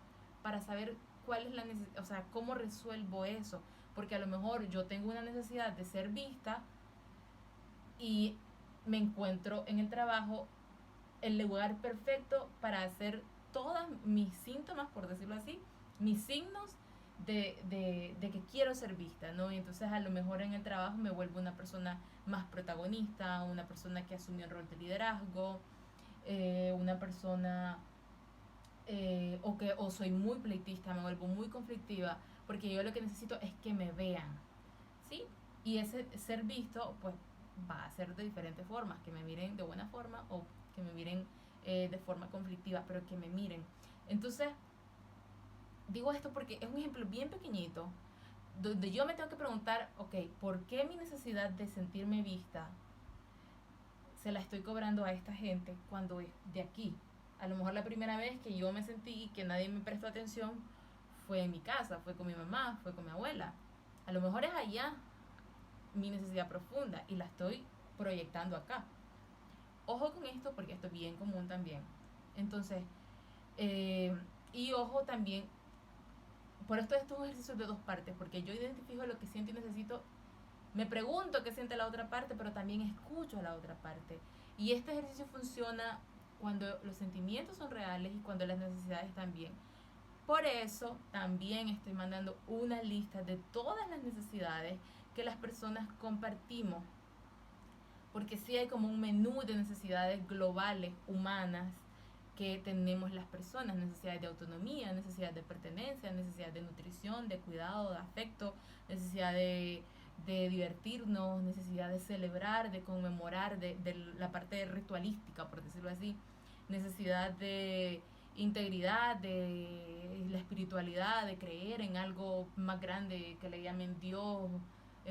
para saber cuál es la necesidad, o sea, cómo resuelvo eso. Porque a lo mejor yo tengo una necesidad de ser vista y me encuentro en el trabajo el lugar perfecto para hacer todas mis síntomas, por decirlo así, mis signos de que quiero ser vista, ¿no? Y entonces a lo mejor en el trabajo me vuelvo una persona más protagonista, una persona que asume un rol de liderazgo, una persona o soy muy pleitista, me vuelvo muy conflictiva, porque yo lo que necesito es que me vean, ¿sí? Y ese ser visto, pues va a ser de diferentes formas, que me miren de buena forma o que me miren de forma conflictiva, pero que me miren. Entonces, digo esto porque es un ejemplo bien pequeñito, donde yo me tengo que preguntar, ok, ¿por qué mi necesidad de sentirme vista se la estoy cobrando a esta gente cuando es de aquí? A lo mejor la primera vez que yo me sentí que nadie me prestó atención fue en mi casa, fue con mi mamá, fue con mi abuela. A lo mejor es allá mi necesidad profunda y la estoy proyectando acá. Ojo con esto porque esto es bien común también. Entonces, y ojo también, por esto es un ejercicio de dos partes, porque yo identifico lo que siento y necesito, me pregunto qué siente la otra parte, pero también escucho a la otra parte. Y este ejercicio funciona cuando los sentimientos son reales y cuando las necesidades también. Por eso también estoy mandando una lista de todas las necesidades que las personas compartimos, porque sí hay como un menú de necesidades globales, humanas, que tenemos las personas: necesidades de autonomía, necesidades de pertenencia, necesidades de nutrición, de cuidado, de afecto, necesidad de divertirnos, necesidad de celebrar, de conmemorar, de la parte ritualística, por decirlo así, necesidad de integridad, de la espiritualidad, de creer en algo más grande que le llamen Dios,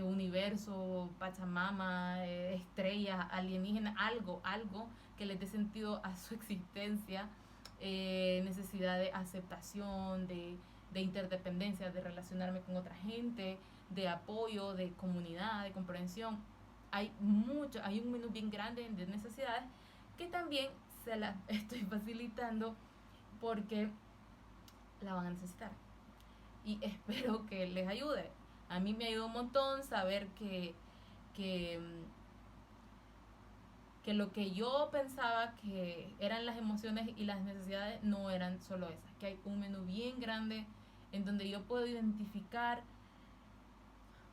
universo, Pachamama, estrellas, alienígenas, algo que les dé sentido a su existencia, necesidad de aceptación, de interdependencia, de relacionarme con otra gente, de apoyo, de comunidad, de comprensión. Hay un menú bien grande de necesidades que también se las estoy facilitando porque la van a necesitar. Y espero que les ayude. A mí me ayudó un montón saber que, que lo que yo pensaba que eran las emociones y las necesidades no eran solo esas, que hay un menú bien grande en donde yo puedo identificar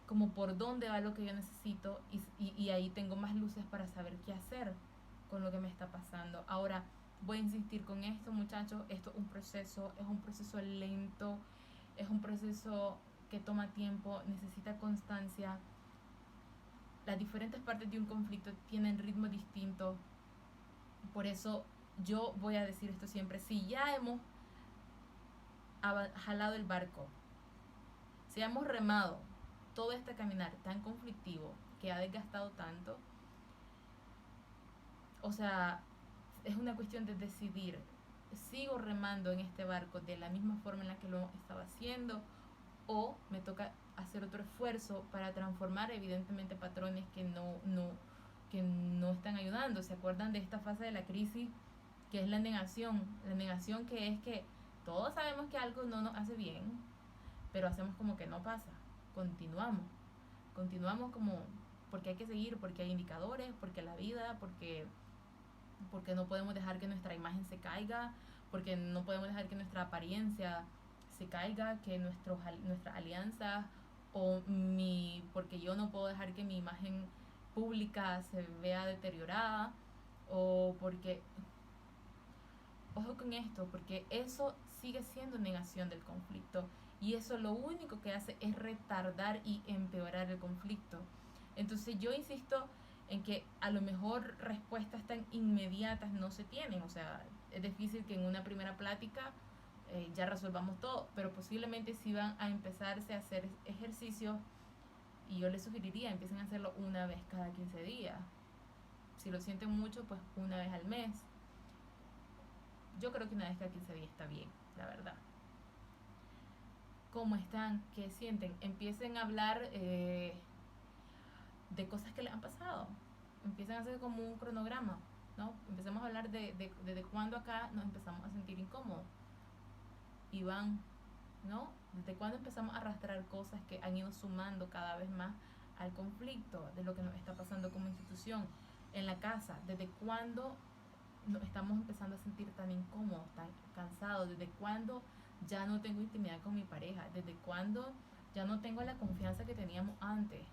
como por dónde va lo que yo necesito y ahí tengo más luces para saber qué hacer con lo que me está pasando. Ahora, voy a insistir con esto, muchachos, esto es un proceso lento, es un proceso que toma tiempo, necesita constancia. Las diferentes partes de un conflicto tienen ritmos distintos, por eso yo voy a decir esto siempre: si ya hemos jalado el barco, si hemos remado todo este caminar tan conflictivo que ha desgastado tanto, o sea, es una cuestión de decidir: sigo remando en este barco de la misma forma en la que lo estaba haciendo, o me toca hacer otro esfuerzo para transformar evidentemente patrones que no están ayudando. ¿Se acuerdan de esta fase de la crisis que es la negación? La negación, que es que todos sabemos que algo no nos hace bien, pero hacemos como que no pasa. Continuamos como porque hay que seguir, porque hay indicadores, porque la vida, porque no podemos dejar que nuestra imagen se caiga, porque no podemos dejar que nuestra apariencia se caiga, que nuestras alianzas porque yo no puedo dejar que mi imagen pública se vea deteriorada, o porque, ojo con esto, porque eso sigue siendo negación del conflicto, y eso lo único que hace es retardar y empeorar el conflicto. Entonces yo insisto en que a lo mejor respuestas tan inmediatas no se tienen. O sea, es difícil que en una primera plática ya resolvamos todo, pero posiblemente sí van a empezarse a hacer ejercicios, y yo les sugeriría empiecen a hacerlo una vez cada 15 días. Si lo sienten mucho, pues una vez al mes. Yo creo que una vez cada 15 días está bien, la verdad. ¿Cómo están? ¿Qué sienten? Empiecen a hablar de cosas que les han pasado. Empiezan a hacer como un cronograma, ¿no? Empezamos a hablar de cuándo acá nos empezamos a sentir incómodos. Iván, ¿no? Desde cuándo empezamos a arrastrar cosas que han ido sumando cada vez más al conflicto, de lo que nos está pasando como institución en la casa. Desde cuándo nos estamos empezando a sentir tan incómodos, tan cansados. Desde cuándo ya no tengo intimidad con mi pareja. Desde cuándo ya no tengo la confianza que teníamos antes.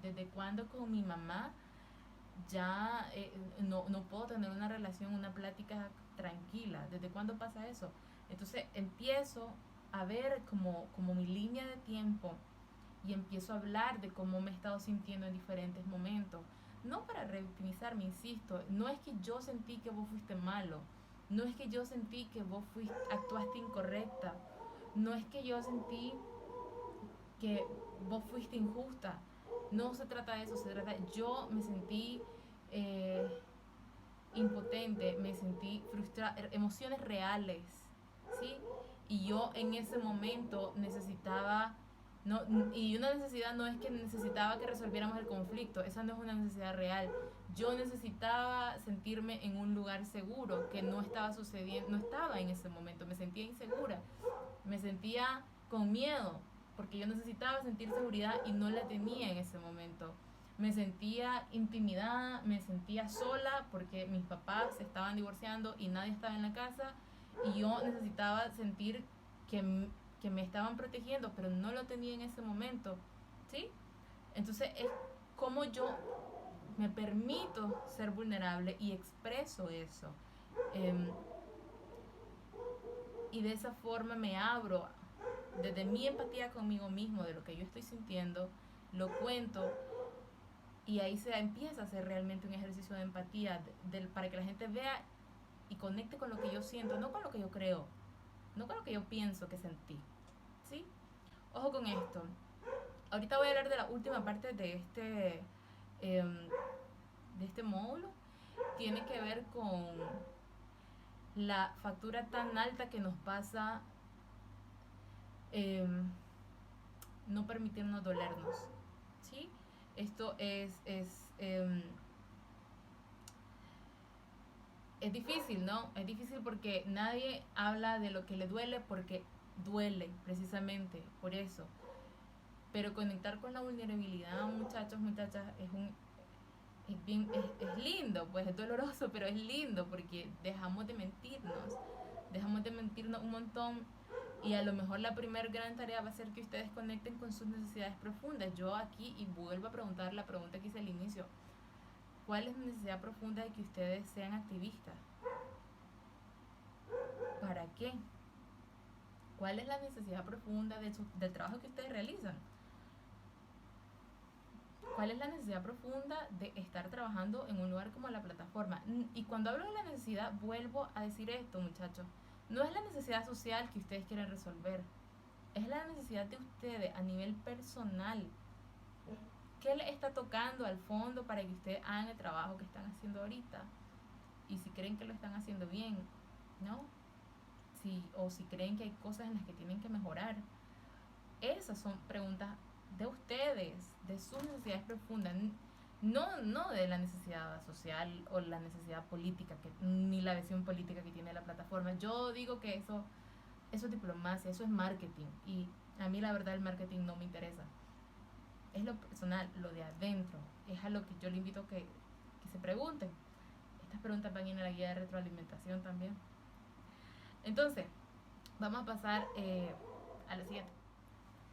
Desde cuándo con mi mamá ya no puedo tener una relación, una plática tranquila. ¿Desde cuándo pasa eso? Entonces empiezo a ver como mi línea de tiempo, y empiezo a hablar de cómo me he estado sintiendo en diferentes momentos. No para revictimizarme, insisto, no es que yo sentí que vos fuiste malo, no es que yo sentí que vos actuaste incorrecta, no es que yo sentí que vos fuiste injusta. No se trata de eso, yo me sentí impotente, me sentí frustrada, emociones reales, ¿sí? Y yo en ese momento necesitaba, no, y una necesidad no es que necesitaba que resolviéramos el conflicto, esa no es una necesidad real. Yo necesitaba sentirme en un lugar seguro, que no estaba sucediendo, no estaba en ese momento, me sentía insegura, me sentía con miedo, porque yo necesitaba sentir seguridad y no la tenía en ese momento. Me sentía intimidada, me sentía sola porque mis papás se estaban divorciando y nadie estaba en la casa, y yo necesitaba sentir que me estaban protegiendo, pero no lo tenía en ese momento, ¿sí? Entonces es como yo me permito ser vulnerable y expreso eso. Y de esa forma me abro desde mi empatía conmigo mismo, de lo que yo estoy sintiendo, lo cuento, y ahí se empieza a hacer realmente un ejercicio de empatía para que la gente vea y conecte con lo que yo siento, no con lo que yo creo, no con lo que yo pienso que sentí, ¿sí? Ojo con esto. Ahorita voy a hablar de la última parte de este módulo. Tiene que ver con la factura tan alta que nos pasa em, no permitirnos dolernos, ¿sí? Esto es difícil, ¿no? Es difícil porque nadie habla de lo que le duele porque duele, precisamente, por eso. Pero conectar con la vulnerabilidad, muchachos, muchachas, es lindo, pues es doloroso, pero es lindo porque dejamos de mentirnos un montón, y a lo mejor la primera gran tarea va a ser que ustedes conecten con sus necesidades profundas. Yo aquí, y vuelvo a preguntar la pregunta que hice al inicio, ¿cuál es la necesidad profunda de que ustedes sean activistas? ¿Para qué? ¿Cuál es la necesidad profunda del trabajo que ustedes realizan? ¿Cuál es la necesidad profunda de estar trabajando en un lugar como la plataforma? Y cuando hablo de la necesidad, vuelvo a decir esto, muchachos. No es la necesidad social que ustedes quieren resolver. Es la necesidad de ustedes a nivel personal. ¿Qué les está tocando al fondo para que ustedes hagan el trabajo que están haciendo ahorita? Y si creen que lo están haciendo bien, ¿no? O si creen que hay cosas en las que tienen que mejorar. Esas son preguntas de ustedes, de sus necesidades profundas, no de la necesidad social o la necesidad política, ni la visión política que tiene la plataforma. Yo digo que eso es diplomacia, eso es marketing, y a mí la verdad el marketing no me interesa. Es lo personal, lo de adentro, es a lo que yo le invito a que se pregunten. Estas preguntas van en la guía de retroalimentación también. Entonces, vamos a pasar a la siguiente.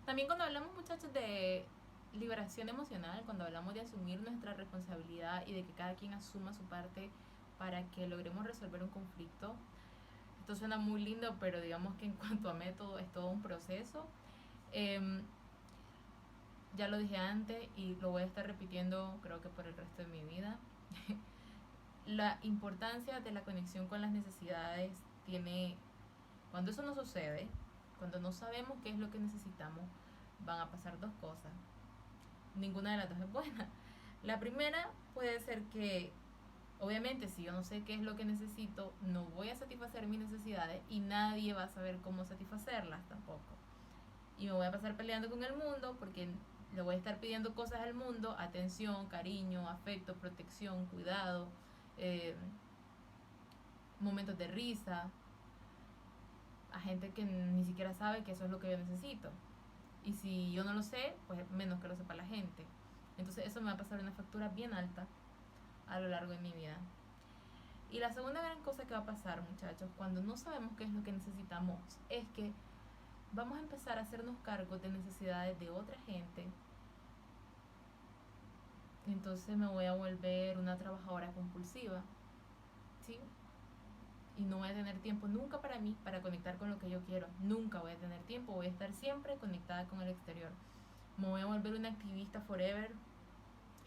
También cuando hablamos, muchachos, de liberación emocional, cuando hablamos de asumir nuestra responsabilidad y de que cada quien asuma su parte para que logremos resolver un conflicto, esto suena muy lindo, pero digamos que en cuanto a método es todo un proceso. Ya lo dije antes y lo voy a estar repitiendo creo que por el resto de mi vida. La importancia de la conexión con las necesidades tiene, cuando eso no sucede, cuando no sabemos qué es lo que necesitamos, van a pasar dos cosas. Ninguna de las dos es buena. La primera puede ser que, obviamente, si yo no sé qué es lo que necesito, no voy a satisfacer mis necesidades y nadie va a saber cómo satisfacerlas tampoco. Y me voy a pasar peleando con el mundo porque le voy a estar pidiendo cosas al mundo: atención, cariño, afecto, protección, cuidado, eh, momentos de risa, a gente que ni siquiera sabe que eso es lo que yo necesito. Y si yo no lo sé, pues menos que lo sepa la gente. Entonces eso me va a pasar una factura bien alta a lo largo de mi vida. Y la segunda gran cosa que va a pasar, muchachos, cuando no sabemos qué es lo que necesitamos, es que vamos a empezar a hacernos cargo de necesidades de otra gente. Entonces me voy a volver una trabajadora compulsiva, ¿sí? Y no voy a tener tiempo nunca para mí, para conectar con lo que yo quiero. Nunca voy a tener tiempo, voy a estar siempre conectada con el exterior. Me voy a volver una activista forever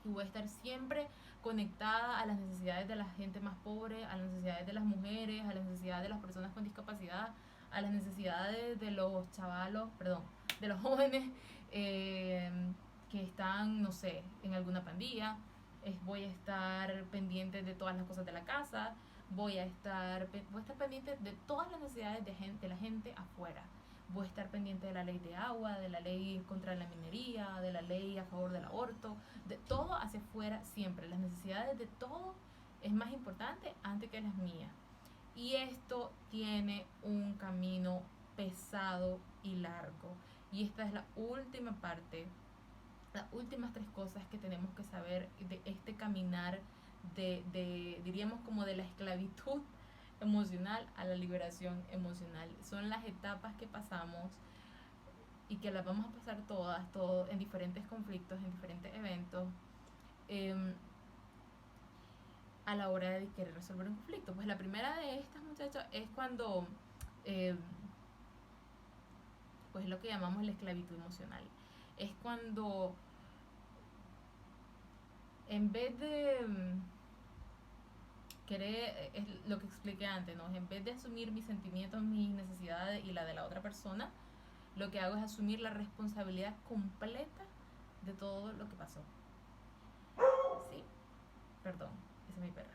y voy a estar siempre conectada a las necesidades de la gente más pobre, a las necesidades de las mujeres, a las necesidades de las personas con discapacidad, a las necesidades de los chavalos, perdón, de los jóvenes que están, no sé, en alguna pandilla. Voy a estar pendiente de todas las cosas de la casa, voy a estar pendiente de todas las necesidades de la gente afuera. Voy a estar pendiente de la ley de agua, de la ley contra la minería, de la ley a favor del aborto, de todo hacia afuera siempre. Las necesidades de todo es más importante antes que las mías. Y esto tiene un camino pesado y largo. Y esta es la última parte, las últimas tres cosas que tenemos que saber de este caminar diríamos como de la esclavitud emocional a la liberación emocional. Son las etapas que pasamos y que las vamos a pasar todas, en diferentes conflictos, en diferentes eventos, eh, a la hora de querer resolver un conflicto. Pues la primera de estas, muchachos, es cuando, eh, pues lo que llamamos la esclavitud emocional. Es cuando, en vez de querer, es lo que expliqué antes, ¿no? En vez de asumir mis sentimientos, mis necesidades y la de la otra persona, lo que hago es asumir la responsabilidad completa de todo lo que pasó. ¿Sí? Perdón, esa es mi perra.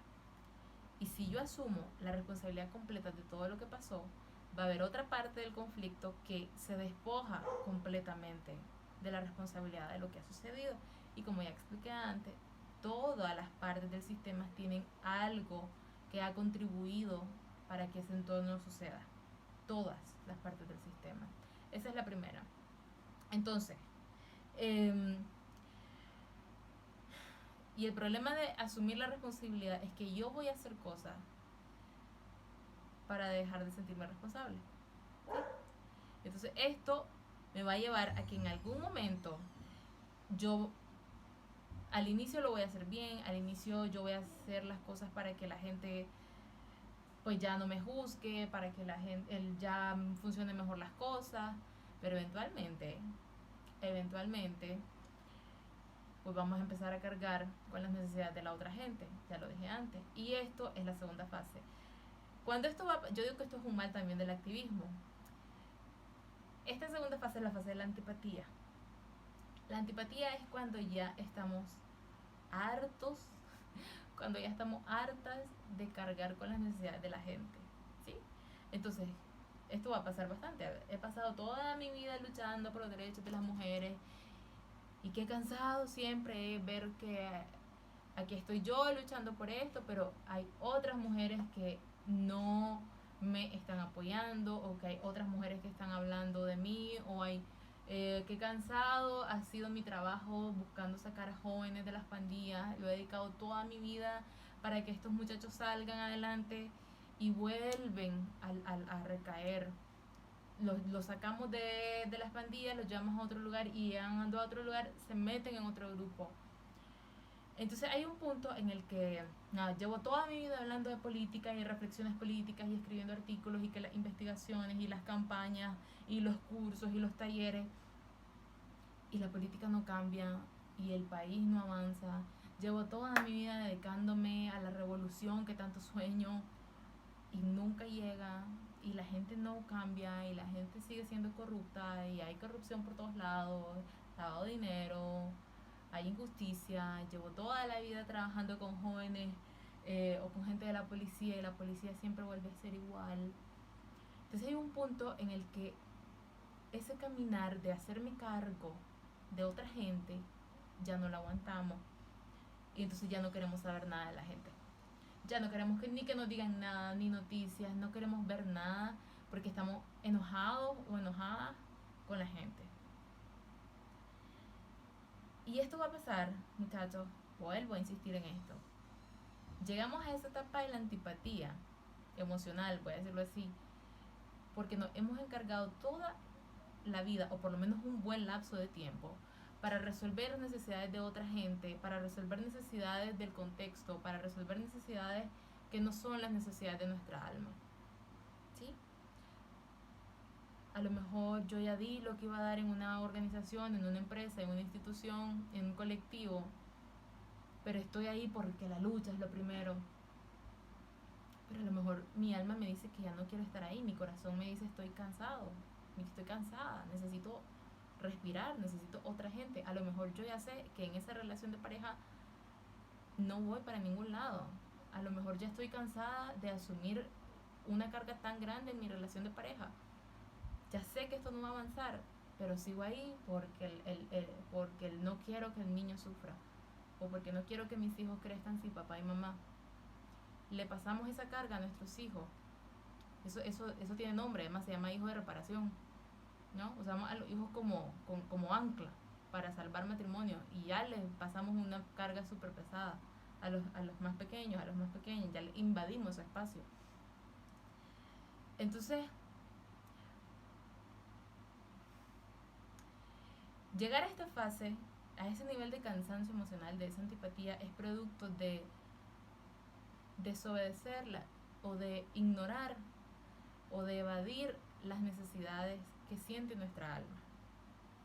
Y si yo asumo la responsabilidad completa de todo lo que pasó, va a haber otra parte del conflicto que se despoja completamente de la responsabilidad de lo que ha sucedido. Y como ya expliqué antes, todas las partes del sistema tienen algo que ha contribuido para que ese entorno suceda. Todas las partes del sistema. Esa es la primera. Entonces, y el problema de asumir la responsabilidad es que yo voy a hacer cosas para dejar de sentirme responsable. ¿Sí? Entonces esto me va a llevar a que en algún momento yo al inicio lo voy a hacer bien, al inicio yo voy a hacer las cosas para que la gente pues ya no me juzgue, para que la gente ya funcione mejor las cosas, pero eventualmente pues vamos a empezar a cargar con las necesidades de la otra gente, ya lo dije antes, y esto es la segunda fase. Cuando esto va, yo digo que esto es un mal también del activismo. Esta segunda fase es la fase de la antipatía. La antipatía es cuando ya estamos hartos, cuando ya estamos hartas de cargar con las necesidades de la gente, ¿sí? Entonces, esto va a pasar bastante. He pasado toda mi vida luchando por los derechos de las mujeres y qué cansado siempre es ver que aquí estoy yo luchando por esto, pero hay otras mujeres que no me están apoyando, o que hay otras mujeres que están hablando de mí, o hay qué cansado ha sido mi trabajo buscando sacar a jóvenes de las pandillas. Lo he dedicado toda mi vida para que estos muchachos salgan adelante y vuelven a recaer. Los sacamos de las pandillas, los llevamos a otro lugar y llegando a otro lugar se meten en otro grupo. Entonces hay un punto en el que llevo toda mi vida hablando de política y reflexiones políticas y escribiendo artículos y que las investigaciones y las campañas y los cursos y los talleres, y la política no cambia y el país no avanza. Llevo toda mi vida dedicándome a la revolución que tanto sueño y nunca llega, y la gente no cambia y la gente sigue siendo corrupta y hay corrupción por todos lados, lavado de dinero, hay injusticia. Llevo toda la vida trabajando con jóvenes o con gente de la policía y la policía siempre vuelve a ser igual. Entonces hay un punto en el que ese caminar de hacerme cargo de otra gente ya no lo aguantamos, y entonces ya no queremos saber nada de la gente. Ya no queremos ni que nos digan nada, ni noticias, no queremos ver nada porque estamos enojados o enojadas con la gente. Y esto va a pasar, muchachos, vuelvo a insistir en esto. Llegamos a esa etapa de la antipatía emocional, voy a decirlo así, porque nos hemos encargado toda la vida, o por lo menos un buen lapso de tiempo, para resolver necesidades de otra gente, para resolver necesidades del contexto, para resolver necesidades que no son las necesidades de nuestra alma. ¿Sí? A lo mejor yo ya di lo que iba a dar en una organización, en una empresa, en una institución, en un colectivo, pero estoy ahí porque la lucha es lo primero. Pero a lo mejor mi alma me dice que ya no quiero estar ahí, mi corazón me dice estoy cansado, estoy cansada, necesito respirar, necesito otra gente. A lo mejor yo ya sé que en esa relación de pareja no voy para ningún lado. A lo mejor ya estoy cansada de asumir una carga tan grande en mi relación de pareja. Ya sé que esto no va a avanzar, pero sigo ahí porque no quiero que el niño sufra, o porque no quiero que mis hijos crezcan sin papá y mamá. Le pasamos esa carga a nuestros hijos. Eso tiene nombre, además se llama hijo de reparación, ¿no? Usamos a los hijos como ancla para salvar matrimonio, y ya les pasamos una carga súper pesada a los más pequeños, ya les invadimos su espacio. Entonces, llegar a esta fase, a ese nivel de cansancio emocional, de esa antipatía, es producto de desobedecerla o de ignorar o de evadir las necesidades que siente nuestra alma.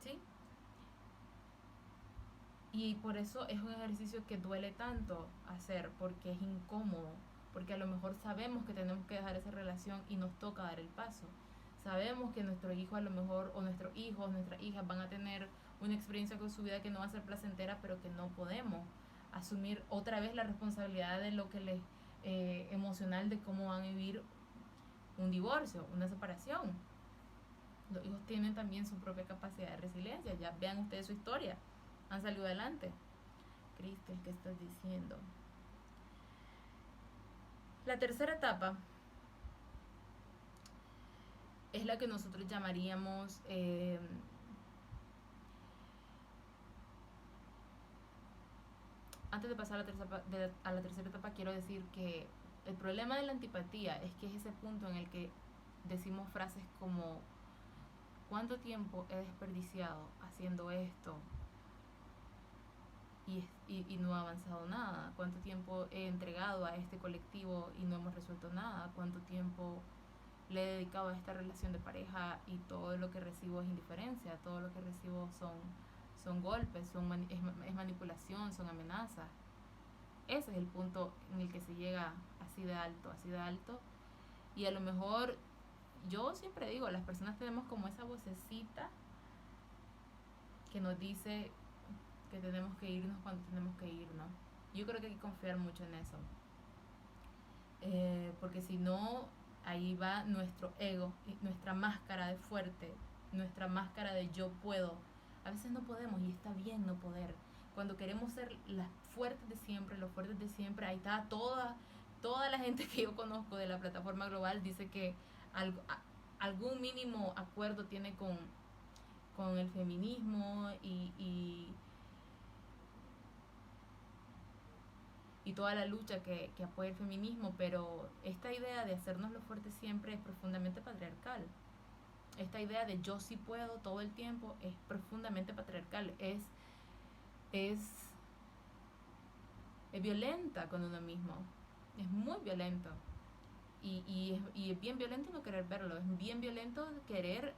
¿Sí? Y por eso es un ejercicio que duele tanto hacer, porque es incómodo, porque a lo mejor sabemos que tenemos que dejar esa relación y nos toca dar el paso. Sabemos que nuestro hijo a lo mejor, o nuestros hijos, nuestras hijas van a tener una experiencia con su vida que no va a ser placentera, pero que no podemos asumir otra vez la responsabilidad de lo que les emocional de cómo van a vivir un divorcio, una separación. Los hijos tienen también su propia capacidad de resiliencia. Ya vean ustedes su historia. Han salido adelante. Cristel, ¿qué estás diciendo? La tercera etapa es la que nosotros llamaríamos antes de pasar a la tercera etapa, quiero decir que el problema de la antipatía es que es ese punto en el que decimos frases como ¿cuánto tiempo he desperdiciado haciendo esto? Y no he avanzado nada. ¿Cuánto tiempo he entregado a este colectivo y no hemos resuelto nada? ¿Cuánto tiempo le he dedicado a esta relación de pareja y todo lo que recibo es indiferencia? Todo lo que recibo son golpes, es manipulación, son amenazas. Ese es el punto en el que se llega así de alto. Y a lo mejor, yo siempre digo, las personas tenemos como esa vocecita que nos dice que tenemos que irnos cuando tenemos que irnos. Yo creo que hay que confiar mucho en eso. Porque si no, ahí va nuestro ego, nuestra máscara de fuerte, nuestra máscara de yo puedo. A veces no podemos y está bien no poder. Cuando queremos ser las fuertes de siempre, los fuertes de siempre, ahí está toda la gente que yo conozco de la plataforma global dice que algún mínimo acuerdo tiene con el feminismo y toda la lucha que apoya el feminismo, pero esta idea de hacernos lo fuertes siempre es profundamente patriarcal. Esta idea de yo sí puedo todo el tiempo es profundamente patriarcal, es violenta con uno mismo, es muy violento. Y es bien violento no querer verlo, es bien violento querer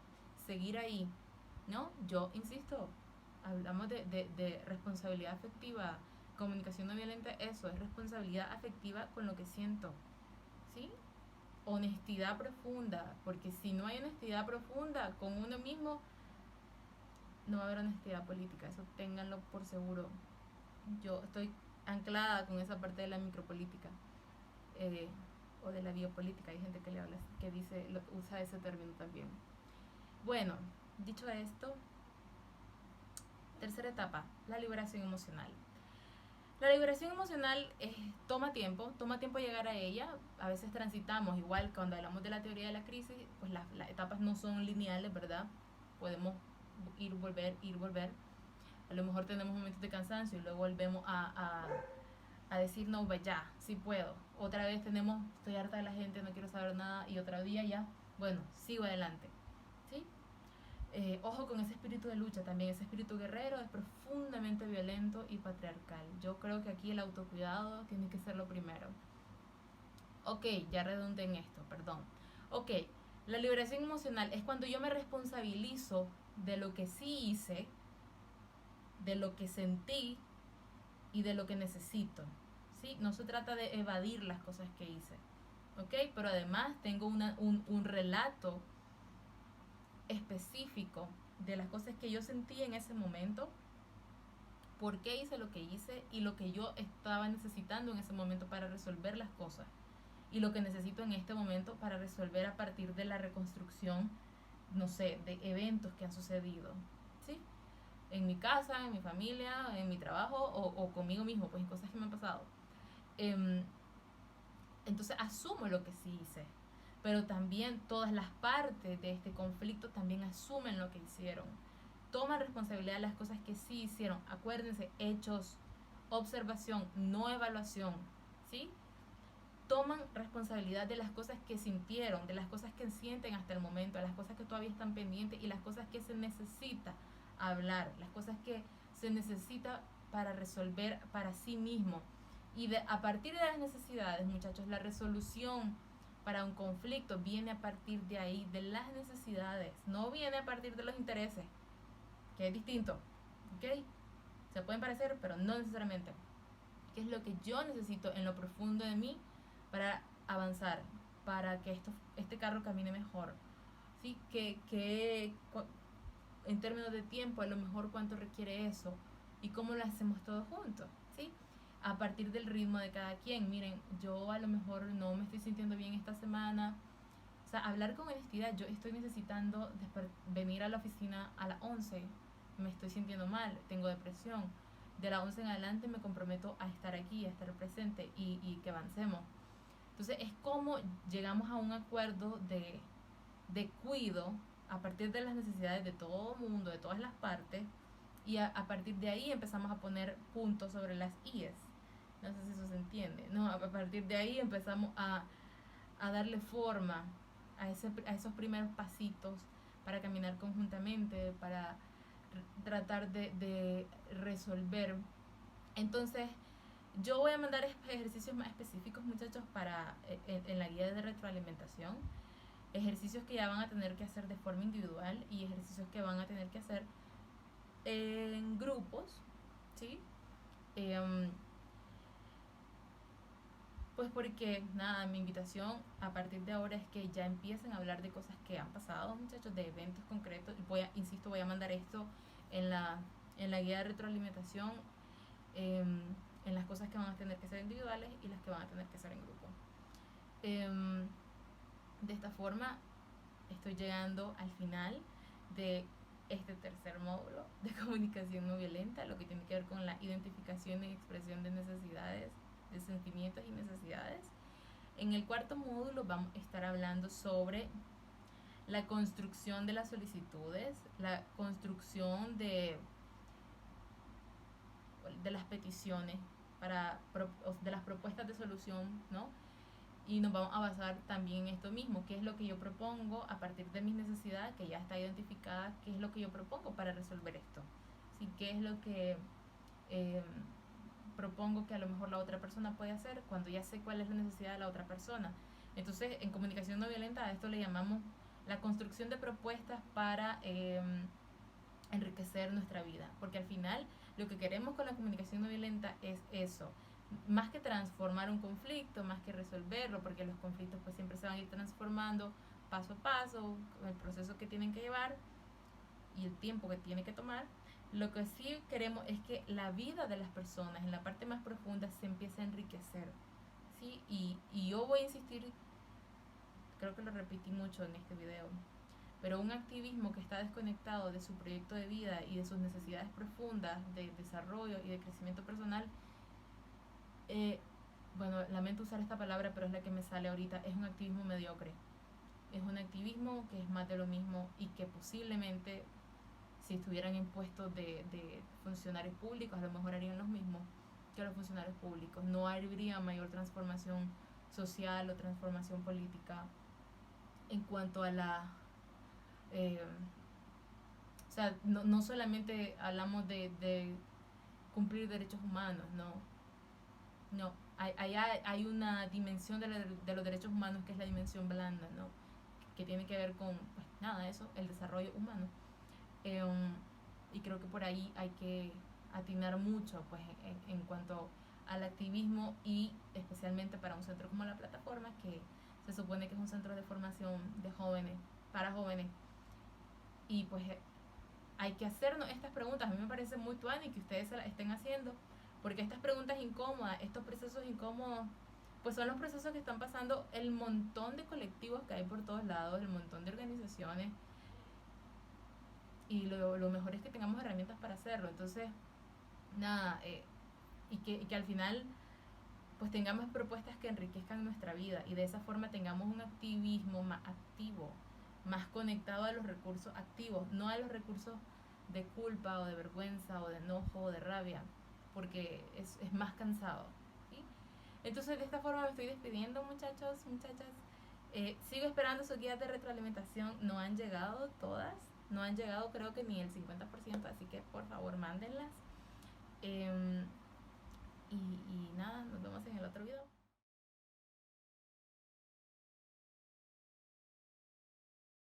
seguir ahí, ¿no? Yo insisto, hablamos de responsabilidad afectiva, comunicación no violenta, eso es responsabilidad afectiva con lo que siento, ¿sí? Honestidad profunda, porque si no hay honestidad profunda con uno mismo, no va a haber honestidad política, eso ténganlo por seguro. Yo estoy anclada con esa parte de la micropolítica o de la biopolítica, hay gente que le habla, que dice, usa ese término también. Bueno, dicho esto, tercera etapa, la liberación emocional. La liberación emocional toma tiempo llegar a ella. A veces transitamos, igual cuando hablamos de la teoría de la crisis, pues las etapas no son lineales, ¿verdad? Podemos ir, volver. A lo mejor tenemos momentos de cansancio y luego volvemos a decir, no, pues ya, sí puedo. Otra vez estoy harta de la gente, no quiero saber nada, y otra día ya, bueno, sigo adelante, ¿sí? Ojo con ese espíritu de lucha también, ese espíritu guerrero es profundamente violento y patriarcal. Yo creo que aquí el autocuidado tiene que ser lo primero. Ok, ya redundé en esto, perdón. Ok, la liberación emocional es cuando yo me responsabilizo de lo que sí hice, de lo que sentí y de lo que necesito. ¿Sí? No se trata de evadir las cosas que hice, ¿ok? Pero además tengo un relato específico de las cosas que yo sentí en ese momento, por qué hice lo que hice y lo que yo estaba necesitando en ese momento para resolver las cosas y lo que necesito en este momento para resolver a partir de la reconstrucción, no sé, de eventos que han sucedido, ¿sí? En mi casa, en mi familia, en mi trabajo o conmigo mismo, pues en cosas que me han pasado. Entonces asumo lo que sí hice, pero también todas las partes de este conflicto también asumen lo que hicieron, toman responsabilidad de las cosas que sí hicieron. Acuérdense, hechos, observación, no evaluación, ¿sí? Toman responsabilidad de las cosas que sintieron, de las cosas que sienten hasta el momento, de las cosas que todavía están pendientes y las cosas que se necesita hablar, las cosas que se necesita para resolver para sí mismo. Y a partir de las necesidades, muchachos, la resolución para un conflicto viene a partir de ahí, de las necesidades, no viene a partir de los intereses, que es distinto, ¿ok? Se pueden parecer, pero no necesariamente. ¿Qué es lo que yo necesito en lo profundo de mí para avanzar, para que este carro camine mejor? ¿Sí? Que en términos de tiempo, a lo mejor cuánto requiere eso y cómo lo hacemos todos juntos, ¿sí? A partir del ritmo de cada quien. Miren, yo a lo mejor no me estoy sintiendo bien esta semana, O sea, hablar con honestidad. Yo estoy necesitando venir a la oficina a las 11. Me estoy sintiendo mal, tengo depresión. De las 11 en adelante me comprometo a estar aquí, a estar presente y que avancemos. Entonces es como llegamos a un acuerdo de cuido a partir de las necesidades de todo el mundo, de todas las partes, y a partir de ahí empezamos a poner puntos sobre las IES. No sé si eso se entiende. No, a partir de ahí empezamos a darle forma a esos primeros pasitos para caminar conjuntamente, para tratar de resolver. Entonces, yo voy a mandar ejercicios más específicos, muchachos, para en la guía de retroalimentación. Ejercicios que ya van a tener que hacer de forma individual y ejercicios que van a tener que hacer en grupos, ¿sí? Pues porque, nada, mi invitación a partir de ahora es que ya empiecen a hablar de cosas que han pasado, muchachos, de eventos concretos. Insisto, voy a mandar esto en la guía de retroalimentación, en las cosas que van a tener que ser individuales y las que van a tener que ser en grupo. De esta forma, estoy llegando al final de este tercer módulo de comunicación no violenta, lo que tiene que ver con la identificación y expresión de necesidades, de sentimientos y necesidades. En el cuarto módulo vamos a estar hablando sobre la construcción de las solicitudes, la construcción de las peticiones, de las propuestas de solución, ¿no? Y nos vamos a basar también en esto mismo, qué es lo que yo propongo a partir de mis necesidades, que ya está identificada, qué es lo que yo propongo para resolver esto. ¿Sí? ¿Qué es lo que propongo que a lo mejor la otra persona puede hacer cuando ya sé cuál es la necesidad de la otra persona? Entonces, en comunicación no violenta a esto le llamamos la construcción de propuestas para enriquecer nuestra vida, porque al final lo que queremos con la comunicación no violenta es eso, más que transformar un conflicto, más que resolverlo, porque los conflictos pues siempre se van a ir transformando paso a paso, el proceso que tienen que llevar y el tiempo que tiene que tomar. Lo que sí queremos es que la vida de las personas en la parte más profunda se empiece a enriquecer, ¿sí? Y yo voy a insistir, creo que lo repetí mucho en este video, pero un activismo que está desconectado de su proyecto de vida y de sus necesidades profundas de desarrollo y de crecimiento personal, bueno, lamento usar esta palabra, pero es la que me sale ahorita, es un activismo mediocre. Es un activismo que es más de lo mismo y que posiblemente, si estuvieran en puestos de funcionarios públicos, a lo mejor harían los mismos que los funcionarios públicos. No habría mayor transformación social o transformación política en cuanto a la... o sea, no solamente hablamos de cumplir derechos humanos, no, hay una dimensión de los derechos humanos que es la dimensión blanda, ¿no? Que tiene que ver con, pues nada, eso, el desarrollo humano. Y creo que por ahí hay que atinar mucho, pues, en cuanto al activismo y especialmente para un centro como la plataforma, que se supone que es un centro de formación de jóvenes, para jóvenes. Y pues hay que hacernos estas preguntas. A mí me parece muy tuani que ustedes se las estén haciendo, porque estas preguntas incómodas, estos procesos incómodos, pues son los procesos que están pasando el montón de colectivos que hay por todos lados, el montón de organizaciones, y lo mejor es que tengamos herramientas para hacerlo. Entonces, nada, y que al final pues tengamos propuestas que enriquezcan nuestra vida y de esa forma tengamos un activismo más activo, más conectado a los recursos activos, no a los recursos de culpa o de vergüenza o de enojo o de rabia, porque es más cansado, ¿sí? Entonces de esta forma me estoy despidiendo, muchachos, muchachas. Sigo esperando sus guías de retroalimentación, no han llegado todas, no han llegado creo que ni el 50%, así que por favor mándenlas.